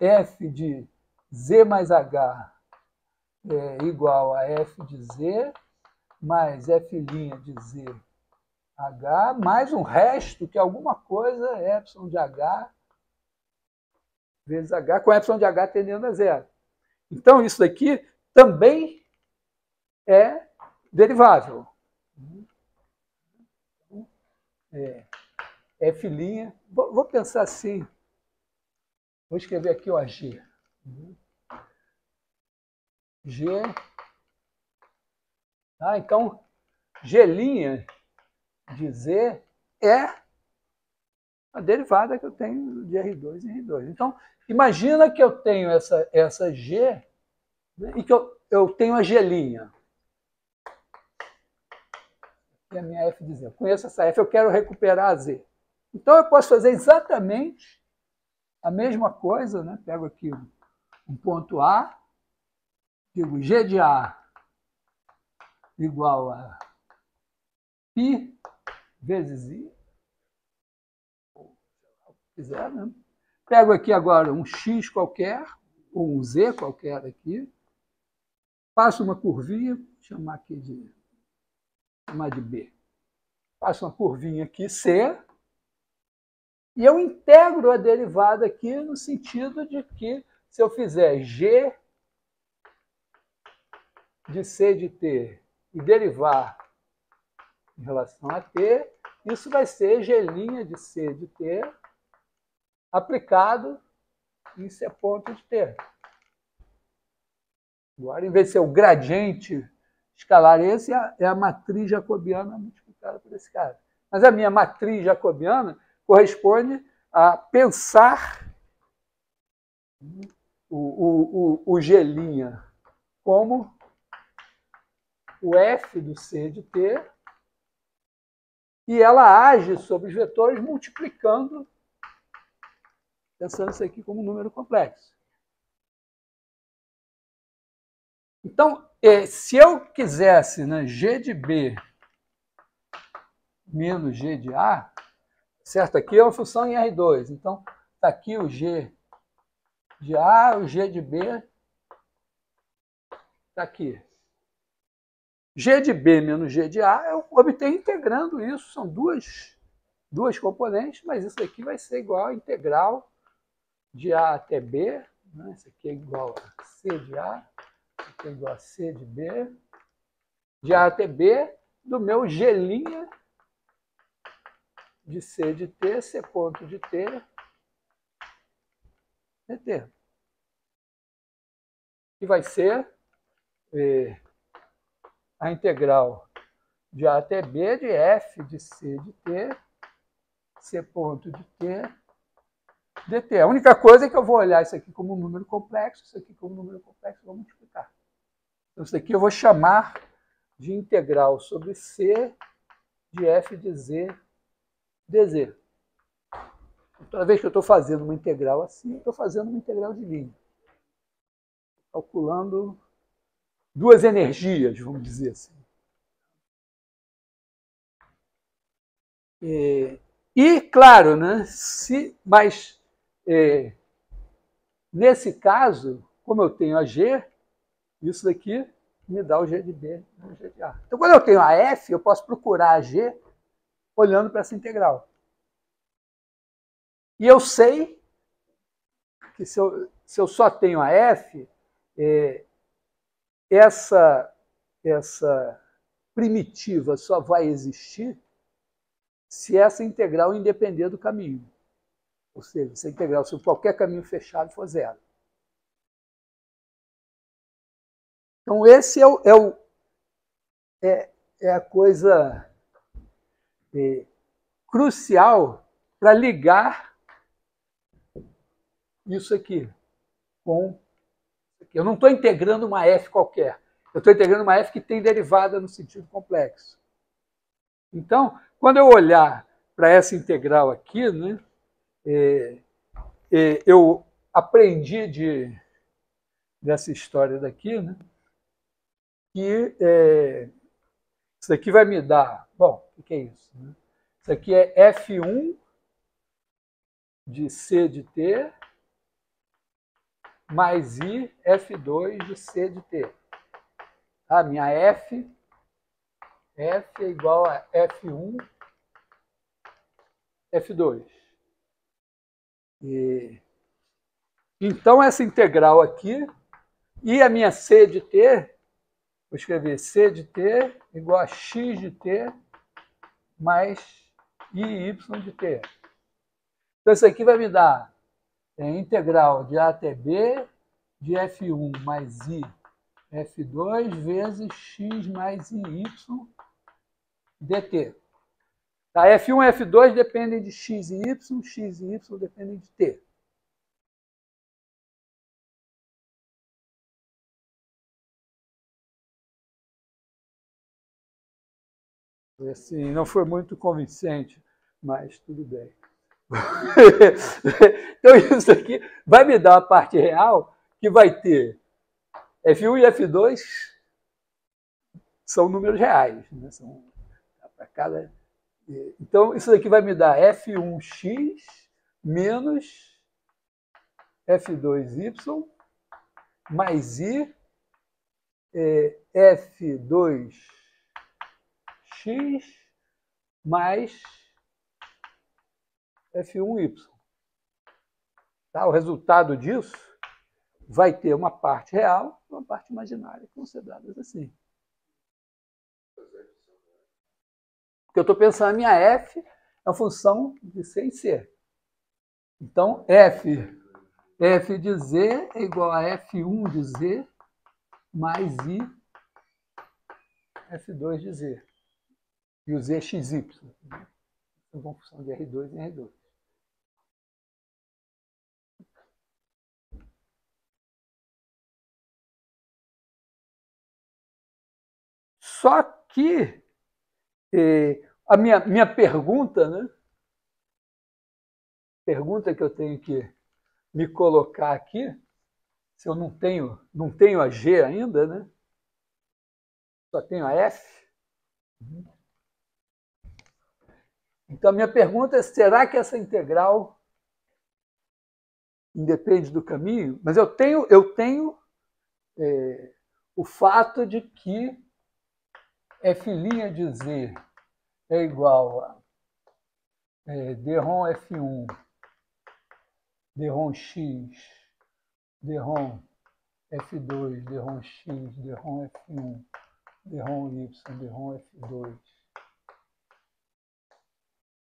F de Z mais H igual a F de Z mais F' de Z H, mais um resto, que é alguma coisa, epsilon de H vezes H, com epsilon de H tendendo a zero. Então, isso daqui também é derivável. F', vou pensar assim, vou escrever aqui o G. G. Então, G' de Z é a derivada que eu tenho de R2 em R2. Então, imagina que eu tenho essa G, né, e que eu tenho a G'. Que é a minha F de Z. Eu conheço essa F, eu quero recuperar a Z. Então, eu posso fazer exatamente a mesma coisa, né? Pego aqui um ponto A, digo G de A igual a π vezes I, quiser, né? Pego aqui agora um X qualquer, ou um Z qualquer aqui, faço uma curvinha, vou chamar aqui de B. Faço uma curvinha aqui, C, e eu integro a derivada aqui no sentido de que, se eu fizer G de C de T e derivar em relação a T, isso vai ser G' de C de T aplicado em C ponto de T. Agora, em vez de ser o gradiente escalar esse, é a matriz jacobiana multiplicada por esse cara. Mas a minha matriz jacobiana corresponde a pensar o G' como o F do C de T, e ela age sobre os vetores multiplicando, pensando isso aqui como um número complexo. Então, se eu quisesse, né, G de B menos G de A, certo? Aqui é uma função em R2. Então, está aqui o G de A, o G de B está aqui. G de B menos G de A eu obtenho integrando isso. São duas componentes, mas isso aqui vai ser igual a integral de A até B. Né? Isso aqui é igual a C de A, isso aqui é igual a C de B, de A até B, do meu G' de C de T, C ponto de T, dt. Que vai ser a integral de A até B de F de C de T, C ponto de T, dt. A única coisa é que eu vou olhar isso aqui como um número complexo, isso aqui como um número complexo, vou multiplicar. Então, isso aqui eu vou chamar de integral sobre C de F de Z dz. Toda vez que eu estou fazendo uma integral assim, eu estou fazendo uma integral de linha. Calculando duas energias, vamos dizer assim. E claro, né, mas nesse caso, como eu tenho a G, isso daqui me dá o G de B e o G de A. Então, quando eu tenho a F, eu posso procurar a G olhando para essa integral. E eu sei que se eu só tenho a F, essa primitiva só vai existir se essa integral independer do caminho. Ou seja, se a integral, se qualquer caminho fechado for zero. Então, esse é a coisa crucial para ligar isso aqui com isso aqui. Eu não estou integrando uma F qualquer. Eu estou integrando uma F que tem derivada no sentido complexo. Então, quando eu olhar para essa integral aqui, né, eu aprendi dessa história daqui, né, que isso aqui vai me dar... Bom, o que é isso? Né? Isso aqui é F1 de C de T mais I F2 de C de T. A minha F é igual a F1 F2. Então, essa integral aqui, e a minha C de T, vou escrever C de T igual a X de T mais IY de T. Então, isso aqui vai me dar integral de A até B de F1 mais I F2 vezes X mais IY dt. Tá? F1 e F2 dependem de X e Y dependem de T. Assim, não foi muito convincente, mas tudo bem. Então, isso aqui vai me dar a parte real que vai ter F1 e F2 são números reais. Né? São para cada... Então, isso daqui vai me dar F1x menos F2y mais I F2x mais F1y. Tá? O resultado disso vai ter uma parte real e uma parte imaginária, consideradas assim. Porque eu estou pensando, a minha F é a função de C em C. Então, F de Z é igual a F1 de Z mais I F2 de Z. E o Z é XY. É uma função de R2 em R2. Só que a minha pergunta, né? Pergunta que eu tenho que me colocar aqui, se eu não tenho a G ainda, né? Só tenho a F. Então, a minha pergunta é, será que essa integral independe do caminho? Mas eu tenho o fato de que F' de Z é igual a dρ F1, dρ X, dρ F2, dρ X, dρ F1, dρ Y, dρ F2,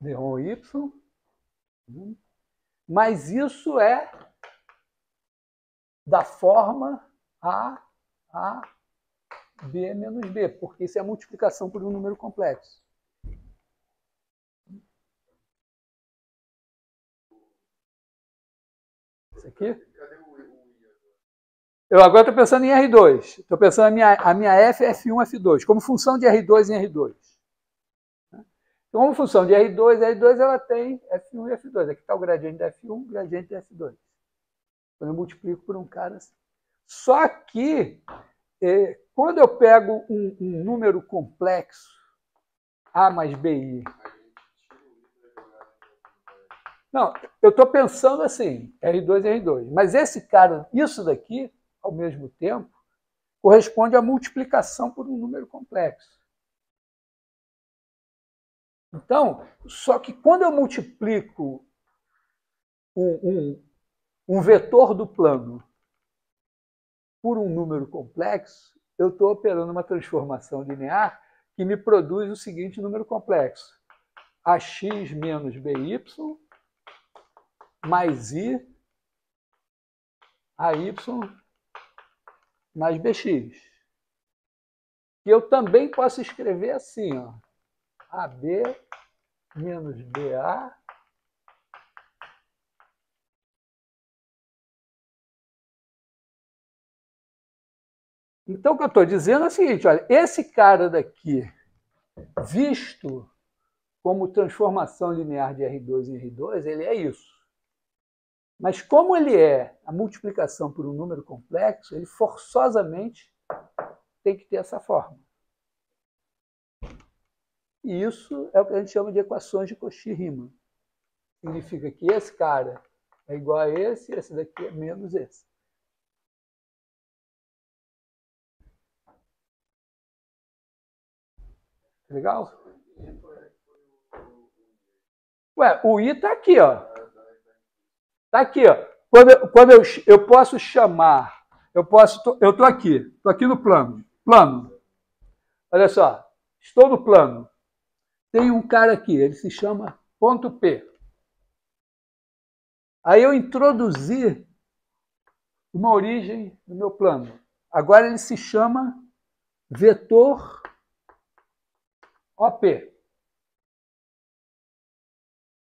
dρ Y, mas isso é da forma A B menos B, porque isso é a multiplicação por um número complexo. Isso aqui? Cadê o I? Eu agora estou pensando em R2. Estou pensando a minha F, F1, F2, como função de R2 em R2. Então, como função de R2, R2 ela tem F1 e F2. Aqui está o gradiente da F1, gradiente da F2. Quando eu multiplico por um cara assim. Só que, quando eu pego um número complexo, A mais BI. Não, eu estou pensando assim, R2 e R2. Mas esse cara, isso daqui, ao mesmo tempo, corresponde à multiplicação por um número complexo. Então, só que quando eu multiplico um vetor do plano por um número complexo, eu estou operando uma transformação linear que me produz o seguinte número complexo. AX menos BY mais I AY mais BX. E eu também posso escrever assim, ó, AB menos BA Então, o que eu estou dizendo é o seguinte, olha, esse cara daqui, visto como transformação linear de R2 em R2, ele é isso. Mas como ele é a multiplicação por um número complexo, ele forçosamente tem que ter essa forma. E isso é o que a gente chama de equações de Cauchy-Riemann. Significa que esse cara é igual a esse daqui é menos esse. Legal? Ué, o I está aqui, ó. Está aqui, ó. Quando eu posso chamar, eu estou aqui no plano. Plano. Olha só, estou no plano. Tem um cara aqui, ele se chama ponto P. Aí eu introduzi uma origem no meu plano. Agora ele se chama vetor OP.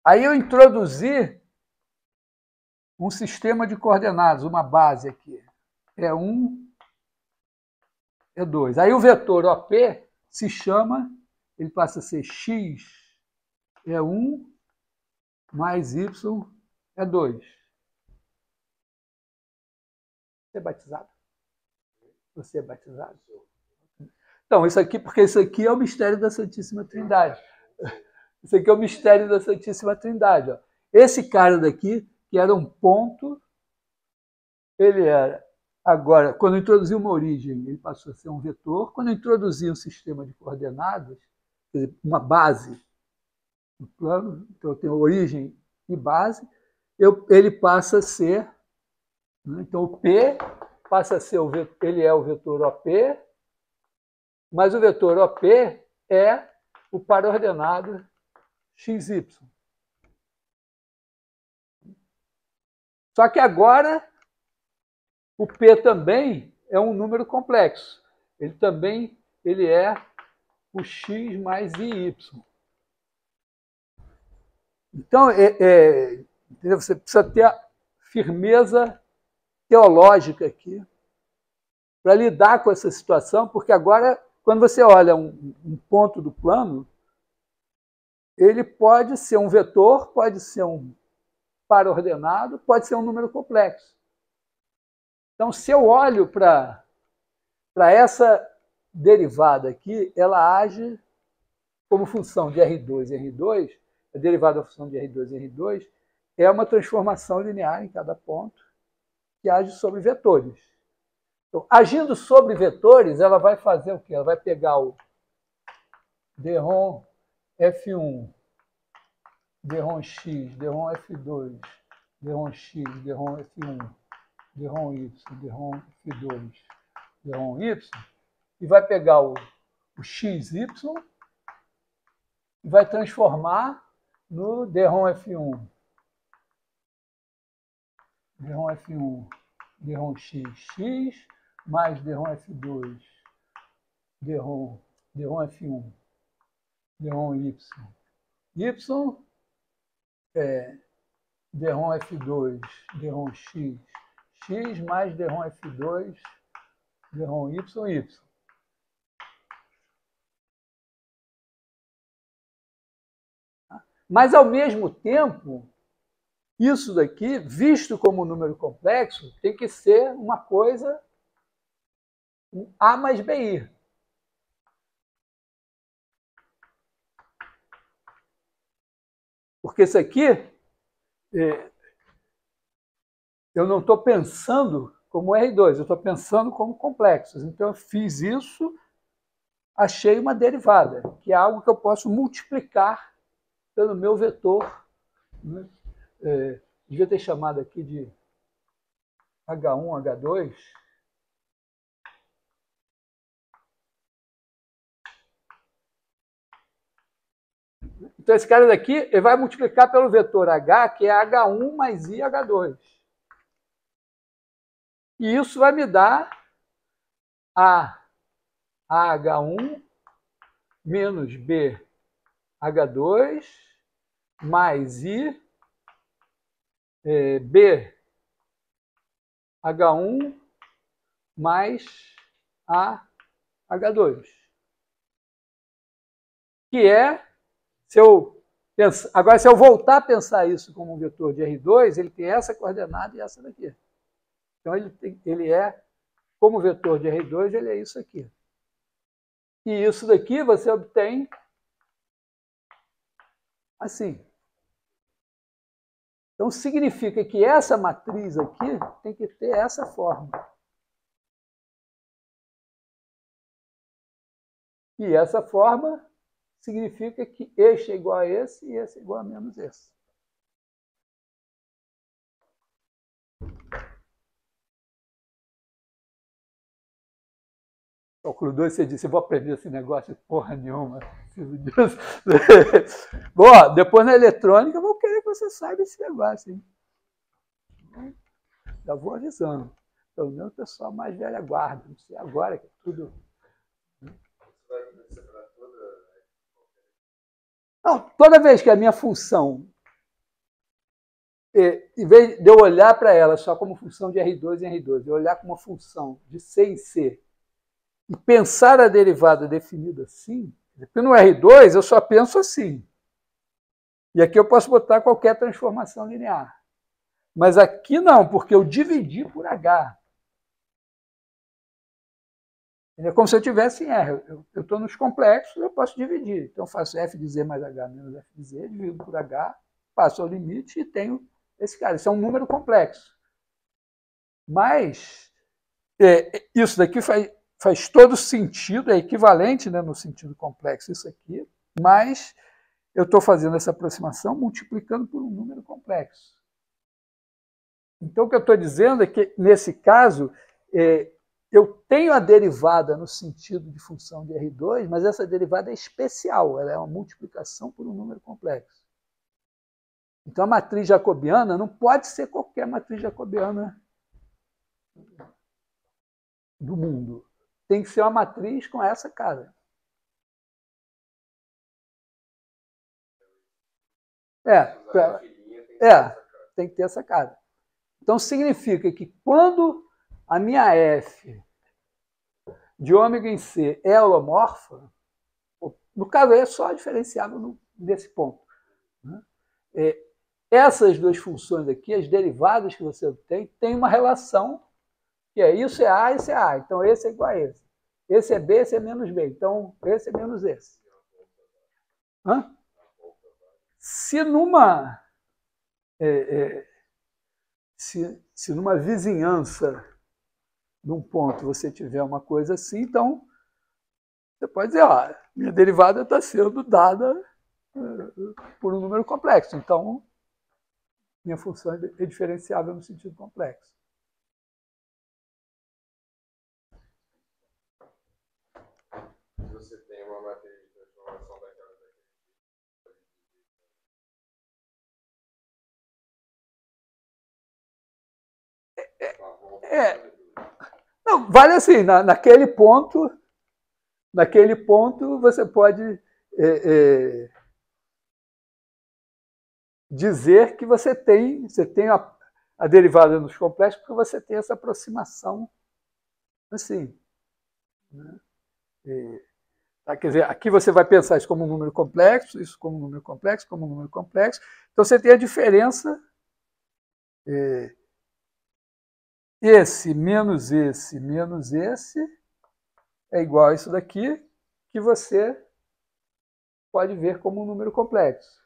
Aí eu introduzi um sistema de coordenadas, uma base aqui. E1, E2. Aí o vetor OP se chama, ele passa a ser X E1 mais Y E2. Você é batizado? Você é batizado? Então, isso aqui, porque isso aqui é o mistério da Santíssima Trindade. Isso aqui é o mistério da Santíssima Trindade. Ó. Esse cara daqui, que era um ponto, ele era, agora, quando eu introduzi uma origem, ele passou a ser um vetor. Quando eu introduzi um sistema de coordenadas, quer dizer, uma base no plano, então eu tenho origem e base, ele passa a ser, né, então o P passa a ser, ele é o vetor OP, mas o vetor OP é o par ordenado XY. Só que agora o P também é um número complexo. Ele é o X mais IY. Então, você precisa ter a firmeza teológica aqui para lidar com essa situação, porque agora, quando você olha um ponto do plano, ele pode ser um vetor, pode ser um par ordenado, pode ser um número complexo. Então, se eu olho para essa derivada aqui, ela age como função de R2 em R2, a derivada da função de R2 em R2 é uma transformação linear em cada ponto que age sobre vetores. Então, agindo sobre vetores, ela vai fazer o quê? Ela vai pegar o Dron F1, Dron X, Dron F2, Dron X, Dron F1, Dron Y, Dron F2, Dron Y, e vai pegar o XY e vai transformar no Dron F1. Dron F1, Dron XX, mais Dron F2, DROM F1, DROM Y. Y é DROM F2, DROM X, X mais DROM F2, DROM Y, Y. Mas, ao mesmo tempo, isso daqui, visto como número complexo, tem que ser uma coisa, um A mais BI. Porque isso aqui, eu não estou pensando como R2, eu estou pensando como complexos. Então, eu fiz isso, achei uma derivada, que é algo que eu posso multiplicar pelo meu vetor. Né? Devia ter chamado aqui de H1, H2. Então, esse cara daqui ele vai multiplicar pelo vetor H, que é H1 mais IH2. E isso vai me dar AH1 menos BH2 mais BH1 mais AH2. Que é, agora, se eu voltar a pensar isso como um vetor de R2, ele tem essa coordenada e essa daqui. Então, ele é, como vetor de R2, ele é isso aqui. E isso daqui você obtém assim. Então, significa que essa matriz aqui tem que ter essa forma. E essa forma significa que este é igual a esse e esse é igual a menos esse. Cálculo 2, você disse, eu vou aprender esse negócio, porra nenhuma, preciso disso. Bom, depois na eletrônica eu vou querer que você saiba esse negócio, hein? Já vou avisando. Pelo menos o pessoal mais velha guarda, não sei agora que é tudo. Não, toda vez que a minha função, em vez de eu olhar para ela só como função de R2 em R2, eu olhar como uma função de C em C, e pensar a derivada definida assim, porque no R2 eu só penso assim. E aqui eu posso botar qualquer transformação linear. Mas aqui não, porque eu dividi por H. É como se eu tivesse em R. Eu estou nos complexos, eu posso dividir. Então, eu faço f de z mais h menos f de z, divido por h, passo ao limite e tenho esse cara. Isso é um número complexo. Mas isso daqui faz todo sentido, é equivalente, né, no sentido complexo isso aqui, mas eu estou fazendo essa aproximação multiplicando por um número complexo. Então, o que eu estou dizendo é que, nesse caso, eu tenho a derivada no sentido de função de R2, mas essa derivada é especial, ela é uma multiplicação por um número complexo. Então, a matriz jacobiana não pode ser qualquer matriz jacobiana do mundo. Tem que ser uma matriz com essa cara. Tem que ter essa cara. Então, significa que quando a minha F de ômega em C é holomorfa, no caso aí é só diferenciável nesse ponto. Essas duas funções aqui, as derivadas que você obtém, têm uma relação, que é isso é A, isso é A. Então, esse é igual a esse. Esse é B, esse é menos B. Então, esse é menos esse. Se numa... se numa vizinhança de um ponto você tiver uma coisa assim, então você pode dizer, ó, minha derivada está sendo dada por um número complexo. Então, minha função é diferenciável no sentido complexo. Você tem uma matriz de transformação daquela Não, vale assim, naquele ponto, naquele ponto você pode dizer que você tem a derivada nos complexos, porque você tem essa aproximação assim. Né? Tá? Quer dizer, aqui você vai pensar isso como um número complexo, isso como um número complexo, como um número complexo. Então você tem a diferença esse menos esse é igual a isso daqui, que você pode ver como um número complexo.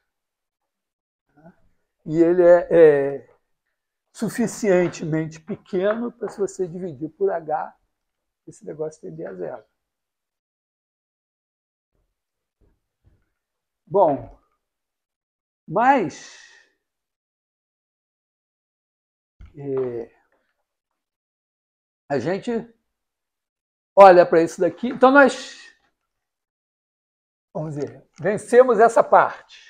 E ele é suficientemente pequeno para, se você dividir por H, esse negócio tender a zero. Bom, mas a gente olha para isso daqui. Então nós, vamos dizer, vencemos essa parte.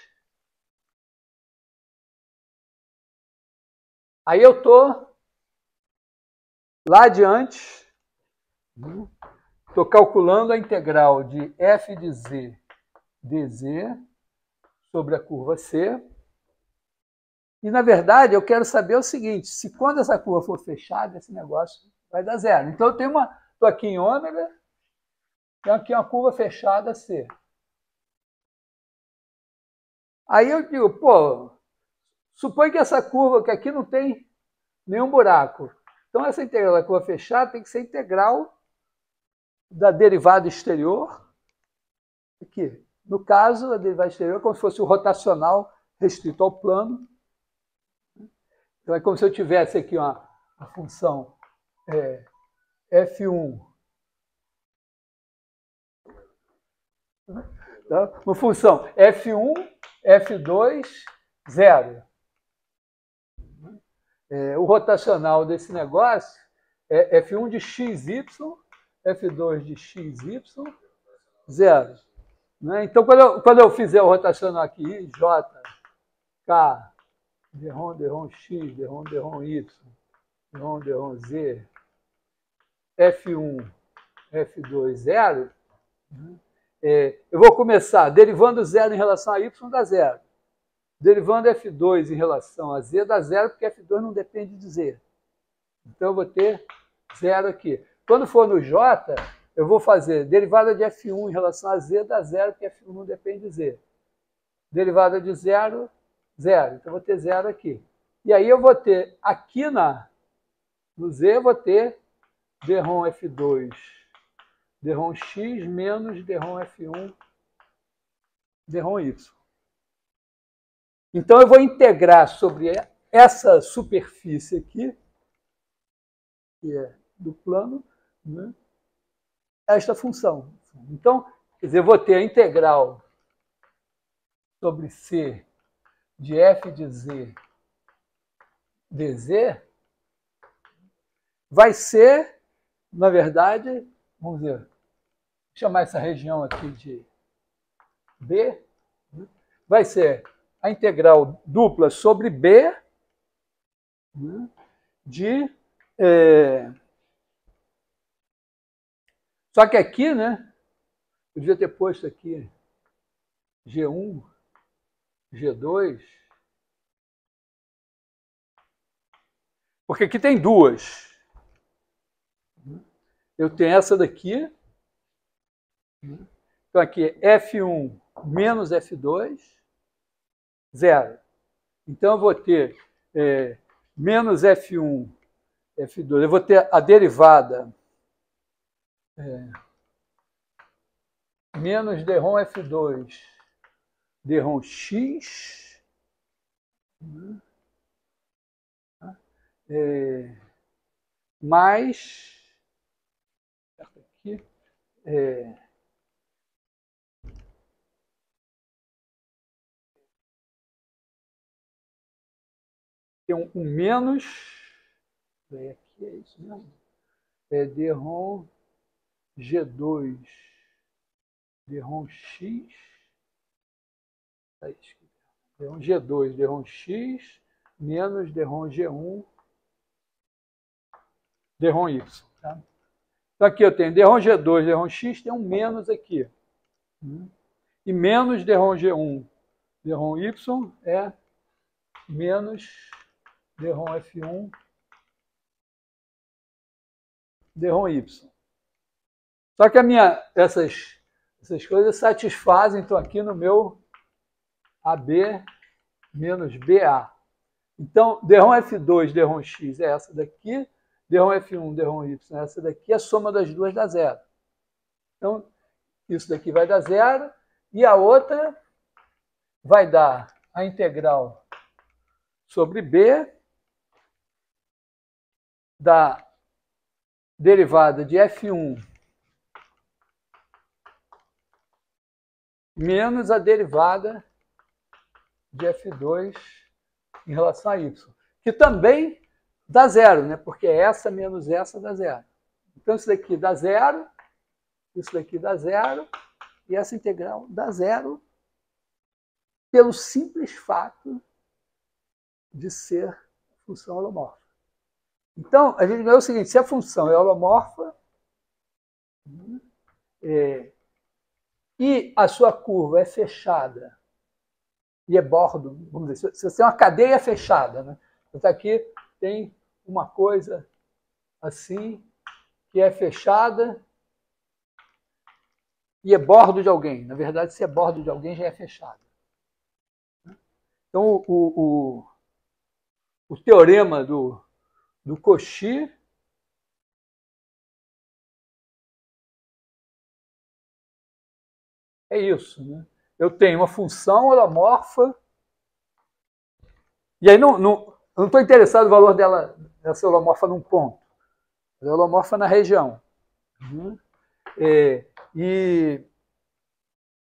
Aí eu estou lá adiante, estou calculando a integral de f de z dz sobre a curva C. E, na verdade, eu quero saber o seguinte, se quando essa curva for fechada, esse negócio vai dar zero. Então, eu tenho estou aqui em ômega, tenho aqui uma curva fechada C. Aí eu digo, pô, supõe que essa curva, que aqui não tem nenhum buraco. Então, essa integral da curva fechada tem que ser integral da derivada exterior. Aqui. No caso, a derivada exterior é como se fosse o rotacional restrito ao plano. Então, é como se eu tivesse aqui uma função F1. Tá? Uma função F1, F2, 0. O rotacional desse negócio é F1 de XY, F2 de XY, 0. Né? Então, quando eu fizer o rotacional aqui, J, K, dρ X, dρ Y, dρ Z, F1, F2, 0, eu vou começar derivando 0 em relação a Y, dá 0. Derivando F2 em relação a Z, dá 0, porque F2 não depende de Z. Então, eu vou ter 0 aqui. Quando for no J, eu vou fazer derivada de F1 em relação a Z, dá 0, porque F1 não depende de Z. Derivada de 0, 0. Então, eu vou ter 0 aqui. E aí, eu vou ter aqui no Z, eu vou ter dρ F2, dρ X menos dρ F1, dρ Y. Então, eu vou integrar sobre essa superfície aqui, que é do plano, né, esta função. Então, quer dizer, eu vou ter a integral sobre C de f de z dz, vai ser, na verdade, vamos dizer, vou chamar essa região aqui de B, vai ser a integral dupla sobre B, né, de... Só que aqui, né, eu devia ter posto aqui G1, G2, porque aqui tem duas. Eu tenho essa daqui, então aqui é F1 menos F2, 0. Então eu vou ter menos F1, F2, eu vou ter a derivada menos dρ F2, dρ X, mais aqui, tem um menos, aqui é isso mesmo, dρ G2, dρ X, dρ G2, dρ X, menos dρ G1, dρ Y. Tá? Então, aqui eu tenho dRom G2, dRom X, tem um menos aqui. E menos dRom G1, dRom Y é menos dRom F1, dRom Y. Só que essas coisas satisfazem, então, aqui no meu AB menos BA. Então, dRom F2, dRom X é essa daqui, dRom F1, dRom Y é essa daqui, a soma das duas dá zero. Então, isso daqui vai dar zero, e a outra vai dar a integral sobre B da derivada de F1 menos a derivada de F2 em relação a Y, que também dá zero, né? Porque essa menos essa dá zero. Então, isso daqui dá zero, isso daqui dá zero, e essa integral dá zero pelo simples fato de ser função holomorfa. Então, a gente ganhou o seguinte: se a função é holomorfa e a sua curva é fechada e é bordo, vamos dizer, se você tem uma cadeia fechada, né? Então, aqui tem uma coisa assim, que é fechada e é bordo de alguém. Na verdade, se é bordo de alguém, já é fechada. Então, o teorema do Cauchy é isso, né? Eu tenho uma função holomorfa, e aí eu não estou interessado no valor dessa holomorfa num ponto. Ela é holomorfa na região. E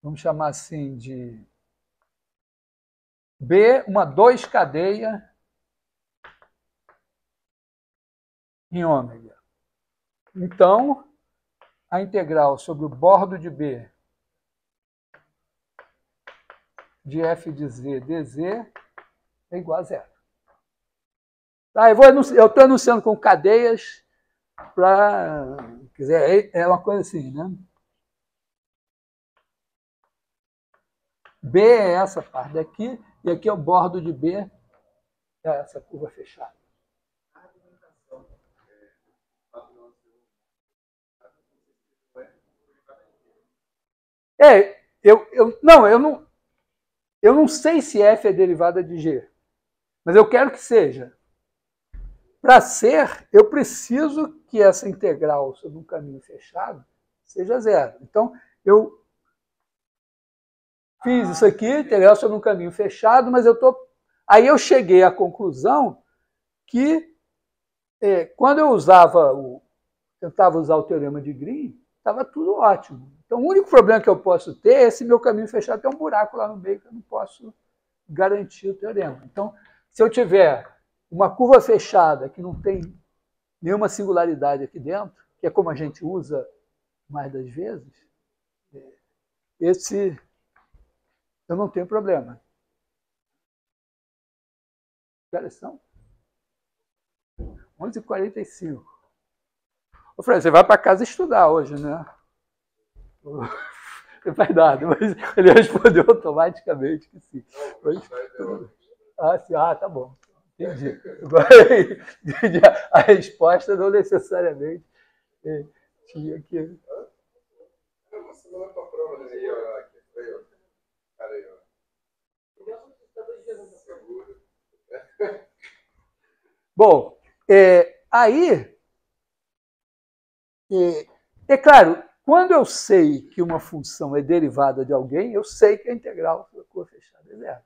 vamos chamar assim de B, uma 2 cadeia em ômega. Então, a integral sobre o bordo de B de f de z dz é igual a zero. Tá, eu estou anunciando com cadeias para... Quer dizer, é uma coisa assim, né? B é essa parte daqui, e aqui é o bordo de B, é essa curva fechada. Eu não sei se f é derivada de g, mas eu quero que seja. Para ser, eu preciso que essa integral sobre um caminho fechado seja zero. Então, eu fiz isso aqui, integral sobre um caminho fechado, mas aí eu cheguei à conclusão que quando eu tentava usar o teorema de Green, estava tudo ótimo. Então, o único problema que eu posso ter é se meu caminho fechado tem um buraco lá no meio que eu não posso garantir o teorema. Então, se eu tiver uma curva fechada que não tem nenhuma singularidade aqui dentro, que é como a gente usa mais das vezes, eu não tenho problema. Que horas são? 11h45. Ô, Fred, você vai para casa estudar hoje, né? Não faz nada, mas ele respondeu automaticamente que sim. Tá bom. Entendi. A resposta não necessariamente tinha que... Você não vai para a prova aí, ó. Cara aí, ó. Bom, aí, é claro, quando eu sei que uma função é derivada de alguém, eu sei que a integral da curva fechada é zero.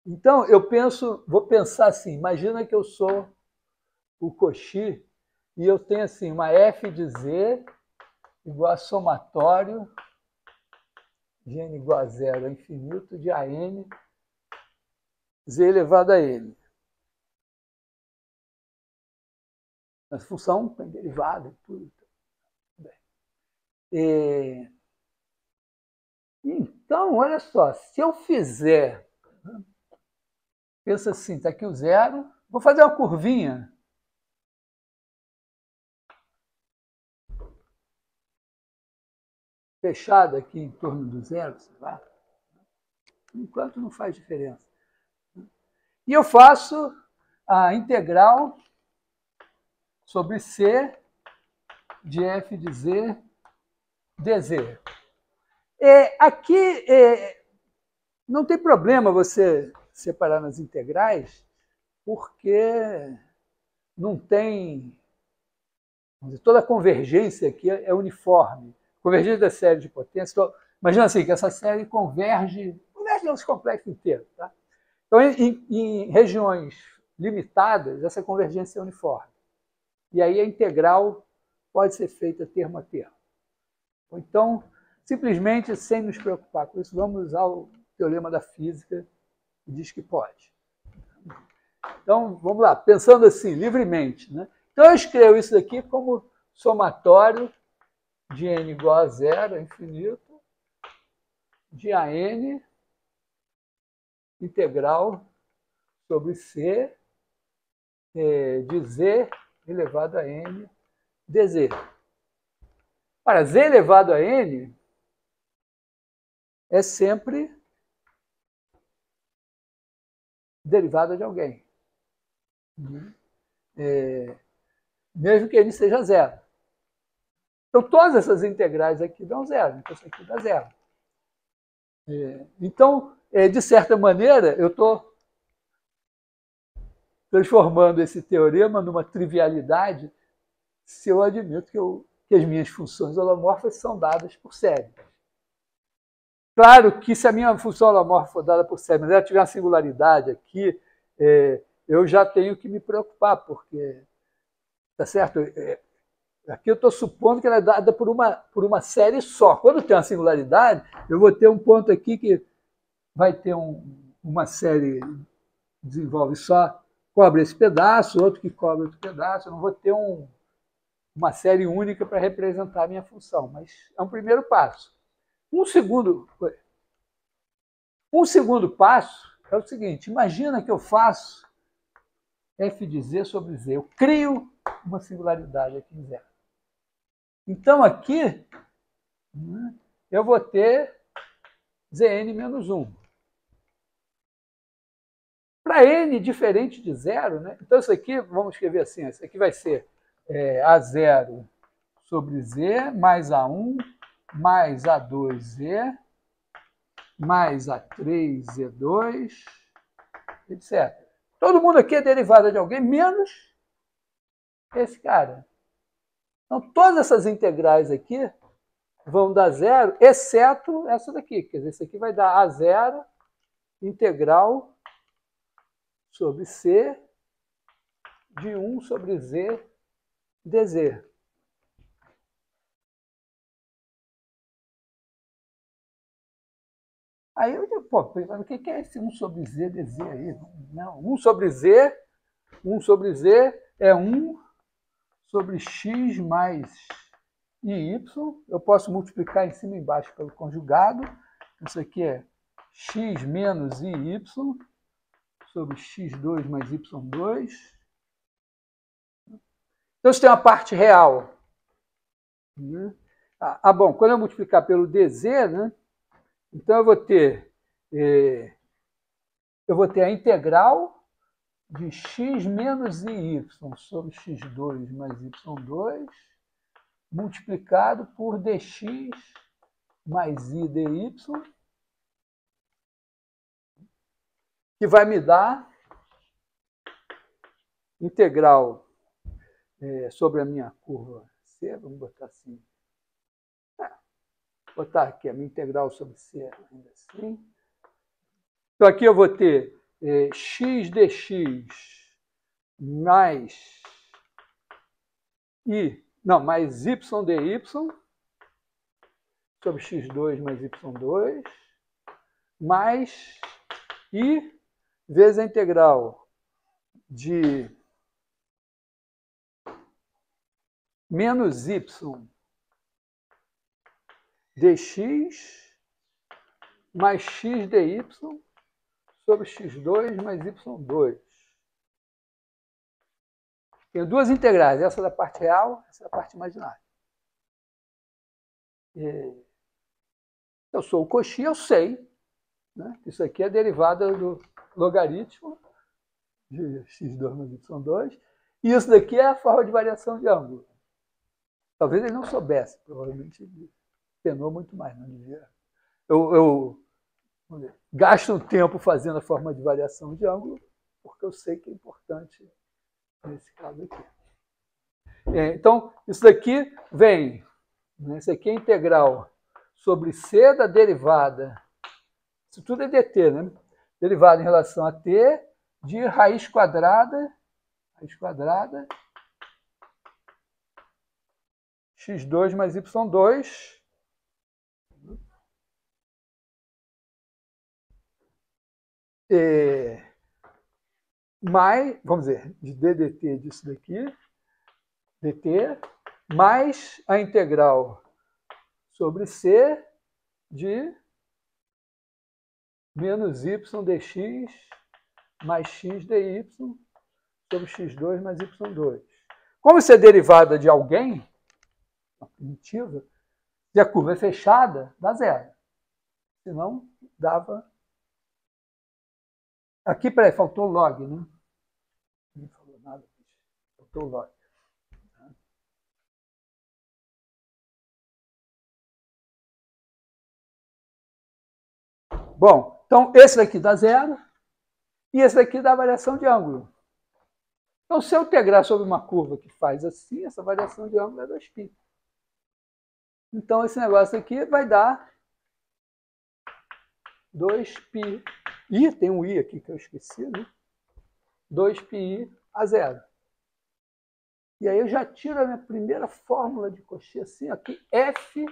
Então, vou pensar assim, imagina que eu sou o Cauchy e eu tenho assim, uma f de z igual a somatório de n igual a zero a infinito de an z elevado a n. A função tem derivada e tudo. Então, olha só, se eu fizer, pensa assim, está aqui o zero, vou fazer uma curvinha. fechada aqui em torno do zero, sei lá. Por enquanto não faz diferença. E eu faço a integral sobre C de f de z dz. Aqui não tem problema você separar nas integrais, porque não tem... Vamos dizer, toda a convergência aqui é uniforme. Convergência da série de potência. Então, imagina assim, que essa série converge nos complexos inteiros. Tá? Então, em regiões limitadas, essa convergência é uniforme. E aí a integral pode ser feita termo a termo. Ou então, simplesmente, sem nos preocupar com isso, vamos usar o teorema da física, que diz que pode. Então, vamos lá, pensando assim, livremente. Né? Então, eu escrevo isso daqui como somatório de n igual a zero, a infinito, de AN integral sobre C de Z elevado a N dz. Ora, Z elevado a N é sempre derivada de alguém. Mesmo que N seja zero. Então, todas essas integrais aqui dão zero. Então, isso aqui dá zero. Então, de certa maneira, eu estou transformando esse teorema numa trivialidade se eu admito que as minhas funções holomorfas são dadas por série. Claro que se a minha função holomorfa for dada por série, mas ela tiver uma singularidade aqui, eu já tenho que me preocupar, porque, tá certo? Aqui eu estou supondo que ela é dada por uma série só. Quando tem uma singularidade, eu vou ter um ponto aqui que vai ter uma série que desenvolve só, cobre esse pedaço, outro que cobre outro pedaço. Eu não vou ter uma série única para representar a minha função, mas é um primeiro passo. Um segundo passo é o seguinte: imagina que eu faço f de z sobre z. Eu crio uma singularidade aqui em zero. Então, aqui, eu vou ter Zn menos 1. Para n diferente de zero, né? Então, isso aqui, vamos escrever assim, isso aqui vai ser A0 sobre Z, mais A1, mais A2Z, mais A3Z2, etc. Todo mundo aqui é derivada de alguém, menos esse cara. Então, todas essas integrais aqui vão dar zero, exceto essa daqui. Quer dizer, isso aqui vai dar A0 integral sobre C de 1 sobre Z dz. Aí eu digo, pô, o que é esse 1 sobre Z dz aí? Não, 1 sobre Z é 1 sobre x mais y. Eu posso multiplicar em cima e embaixo pelo conjugado. Isso aqui é x menos y sobre x2 mais y2. Então, isso tem uma parte real. Bom, quando eu multiplicar pelo dz, né, então eu vou ter a integral de x menos y sobre x2 mais y2 multiplicado por dx mais i dy, que vai me dar integral sobre a minha curva C, vamos botar assim. Vou botar aqui a minha integral sobre C ainda assim. Então, aqui eu vou ter x dx mais mais y dy sobre x2 mais y2 mais i vezes a integral de menos y dx mais x dy sobre x2 mais y2. Tenho duas integrais, essa da parte real, essa da parte imaginária. Eu sou o Cauchy, eu sei, né? Isso aqui é derivada do logaritmo de x2 mais y2, e isso daqui é a forma de variação de ângulo. Talvez ele não soubesse, provavelmente ele penou muito mais, não devia. Eu gasto um tempo fazendo a forma de variação de ângulo, porque eu sei que é importante nesse caso aqui. Então, isso daqui vem, né? Isso aqui é integral sobre C da derivada, isso tudo é dt, né? Derivada em relação a t de raiz quadrada x2 mais y2 mais, vamos dizer, de ddt disso daqui, dt, mais a integral sobre C de menos y dx mais x dy sobre x2 mais y2. Como isso é derivada de alguém, uma primitiva, se a curva é fechada, dá zero. Senão, dava... Aqui, peraí, faltou log, né? Não falou nada, faltou log. Bom, então esse daqui dá zero e esse daqui dá variação de ângulo. Então, se eu integrar sobre uma curva que faz assim, essa variação de ângulo é 2π. Então, esse negócio aqui vai dar 2π. E tem um i aqui que eu esqueci, né? 2πi a zero. E aí eu já tiro a minha primeira fórmula de Cauchy assim, aqui, f.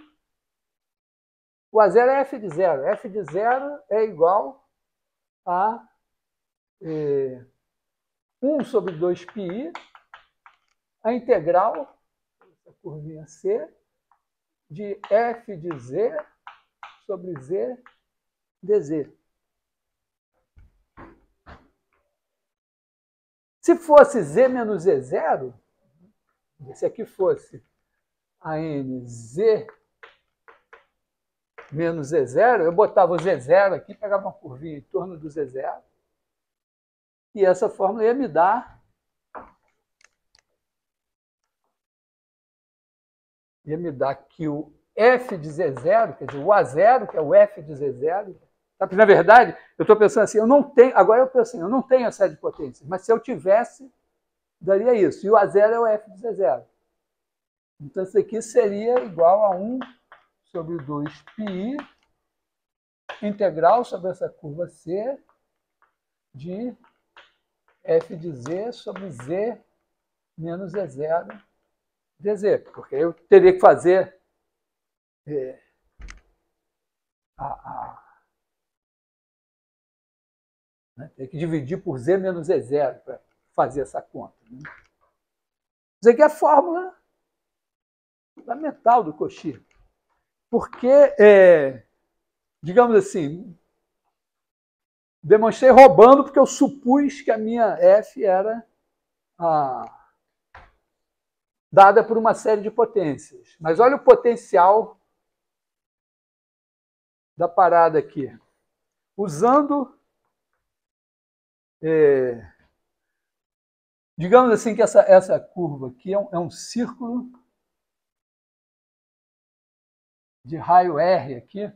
O a zero é f de zero. F de zero é igual a 1 sobre 2πi, a integral, essa curvinha C, de f de z sobre z dz. Se fosse z menos z0, se aqui fosse a n z menos z0, eu botava o z0 aqui, pegava uma curvinha em torno do z0, e essa fórmula ia me dar que o f de z0, quer dizer, o a0, que é o f de z0, porque, na verdade, eu estou pensando assim, eu não tenho, agora eu penso assim, eu não tenho a série de potências, mas se eu tivesse, daria isso. E o a0 é o f de z0. Então, isso aqui seria igual a 1 sobre 2πi, integral sobre essa curva C, de f de z sobre z menos z0 dz. Porque eu teria que fazer né? Tem que dividir por z menos z0 para fazer essa conta. Né? Isso aqui é a fórmula fundamental do Cauchy. Porque, digamos assim, demonstrei roubando porque eu supus que a minha f era dada por uma série de potências. Mas olha o potencial da parada aqui. Usando... digamos assim que essa curva aqui é um círculo de raio R aqui.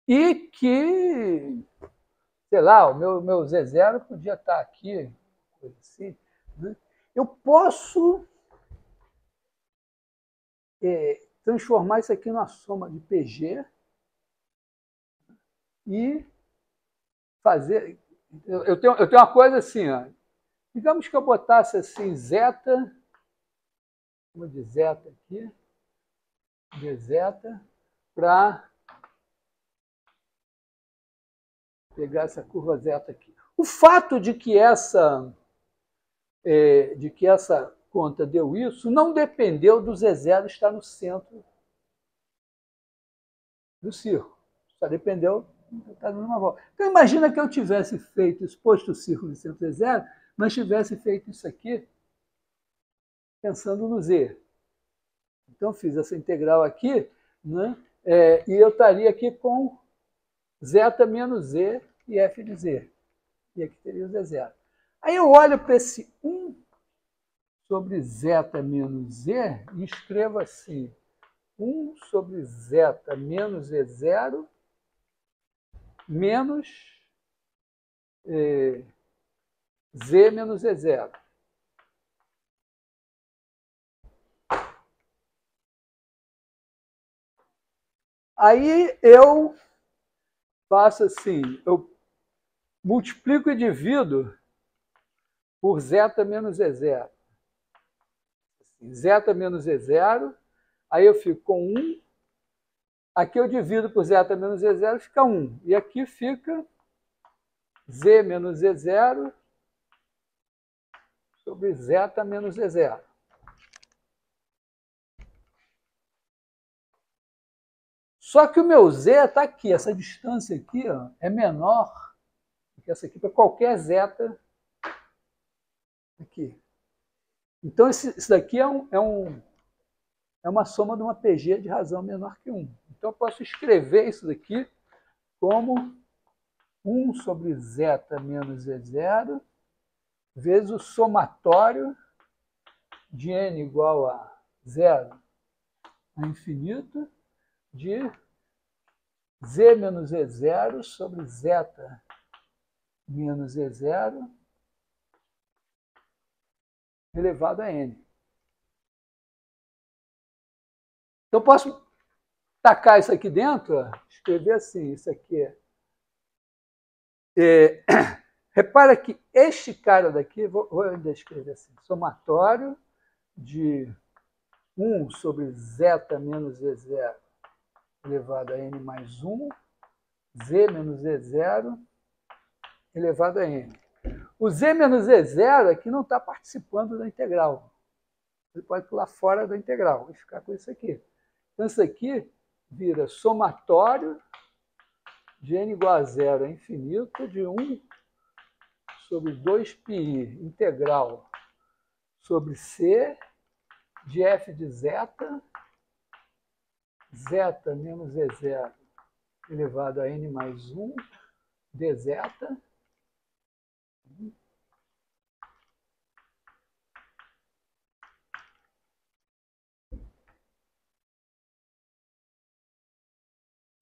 E que, sei lá, o meu Z0 podia estar aqui, coisa assim. Né? Eu posso transformar isso aqui numa soma de PG e fazer... Eu tenho uma coisa assim, ó. Digamos que eu botasse assim zeta, vou de zeta aqui, de zeta, para pegar essa curva zeta aqui. O fato de que essa conta deu isso não dependeu do Z0 estar no centro do círculo. Só dependeu de estar dando uma volta. Então, imagina que eu tivesse feito, exposto o círculo de centro Z0, mas tivesse feito isso aqui pensando no z. Então, fiz essa integral aqui, né? E eu estaria aqui com zeta menos z e f de z. E aqui teria o z0. Aí eu olho para esse 1 sobre zeta menos z e escrevo assim, 1 sobre zeta menos z0 menos z menos z0. Aí eu faço assim, eu multiplico e divido por zeta menos z0. Zeta menos z0, aí eu fico com 1. Aqui eu divido por zeta menos z0, fica 1. E aqui fica z menos z0 sobre zeta menos z0. Só que o meu z está aqui. Essa distância aqui, ó, é menor do que essa aqui para qualquer zeta aqui. Então, isso daqui é uma soma de uma PG de razão menor que 1. Então, eu posso escrever isso daqui como 1 sobre zeta menos z0 vezes o somatório de n igual a 0 a infinito de z menos z0 sobre zeta menos z0 elevado a n. Então, eu posso tacar isso aqui dentro, ó, escrever assim, isso aqui repara que este cara daqui, vou ainda escrever assim, somatório de 1 sobre zeta menos z0 elevado a n mais 1, z menos z0 elevado a n. O z menos z0 aqui não está participando da integral. Ele pode pular fora da integral e ficar com isso aqui. Então, isso aqui vira somatório de n igual a 0 a infinito de 1 sobre 2πi integral sobre c de f de zeta, zeta menos z0 elevado a n mais 1 d zeta,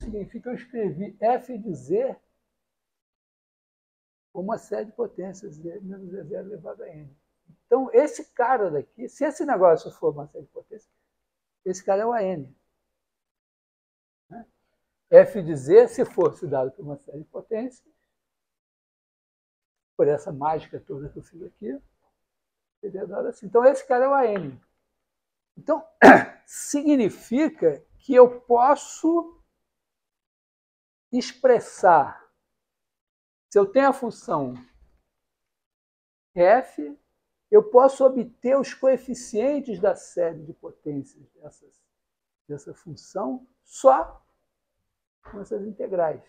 significa que eu escrevi f de z como uma série de potências z menos z0 elevado a n. Então, esse cara daqui, se esse negócio for uma série de potências, esse cara é o AN. Né? F de z, se fosse dado por uma série de potências, por essa mágica toda que eu fiz aqui, seria dado assim. Então, esse cara é o AN. Então, significa que eu posso expressar, se eu tenho a função f, eu posso obter os coeficientes da série de potências dessa função só com essas integrais.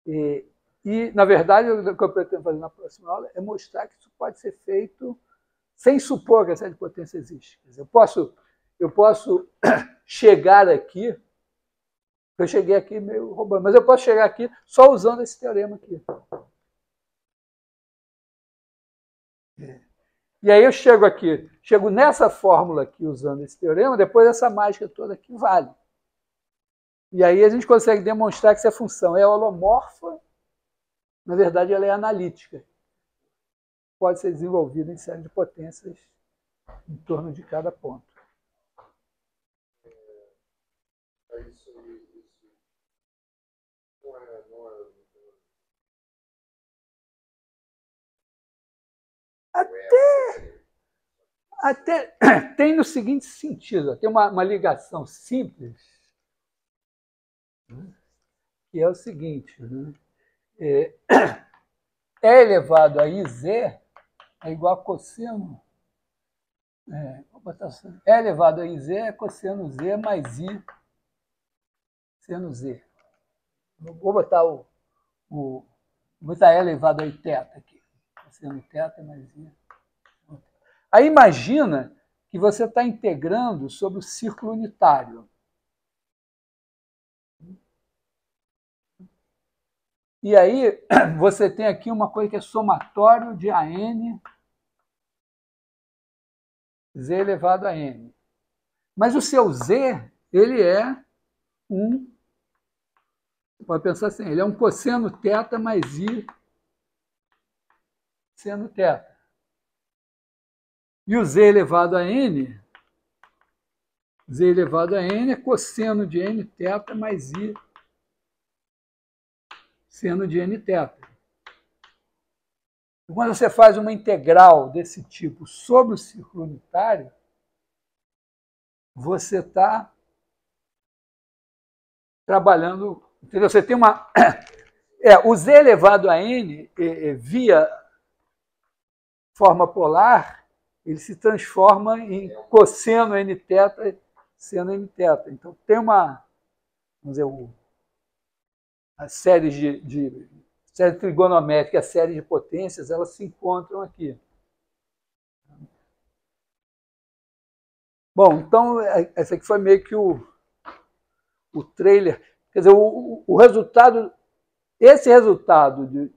E, na verdade, o que eu pretendo fazer na próxima aula é mostrar que isso pode ser feito sem supor que a série de potência existe. Quer dizer, eu posso chegar aqui, eu cheguei aqui meio roubando, mas eu posso chegar aqui só usando esse teorema aqui. E aí eu chego nessa fórmula aqui usando esse teorema, depois essa mágica toda aqui vale. E aí a gente consegue demonstrar que se a função é holomorfa, na verdade ela é analítica. Pode ser desenvolvida em série de potências em torno de cada ponto. Até tem no seguinte sentido, tem uma ligação simples, né, que é o seguinte, né, E elevado a IZ é igual a cosseno, vou botar assim, E elevado a IZ é cosseno Z mais I seno Z. Vou botar vou botar E elevado a I θ aqui. seno θ mais I. Aí imagina que você está integrando sobre o círculo unitário. E aí você tem aqui uma coisa que é somatório de AN Z elevado a N. Mas o seu Z, ele é um, você pode pensar assim, ele é um cosseno θ mais I seno θ. E o Z elevado a N, Z elevado a N é cosseno de Nθ mais I seno de Nθ. Quando você faz uma integral desse tipo sobre o círculo unitário, você está trabalhando, entendeu? Você tem uma... o Z elevado a N, via forma polar, ele se transforma em cosseno Nθ, seno Nθ. Então, tem uma, vamos dizer, a série série trigonométrica, a série de potências, elas se encontram aqui. Bom, então, esse aqui foi meio que o trailer. Quer dizer, o resultado, esse resultado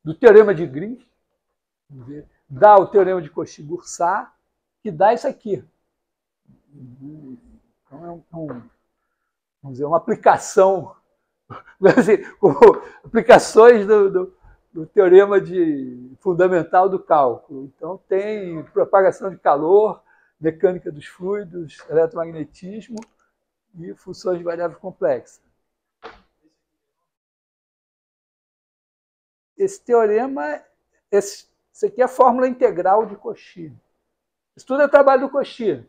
do teorema de Green, dá o teorema de Cauchy-Goursat, que dá isso aqui. Então, vamos dizer, uma aplicação, aplicações do teorema fundamental do cálculo. Então, tem propagação de calor, mecânica dos fluidos, eletromagnetismo e funções de variável complexa. Esse teorema, isso aqui é a fórmula integral de Cauchy. Isso tudo é trabalho do Cauchy.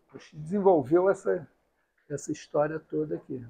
Cauchy desenvolveu essa história toda aqui.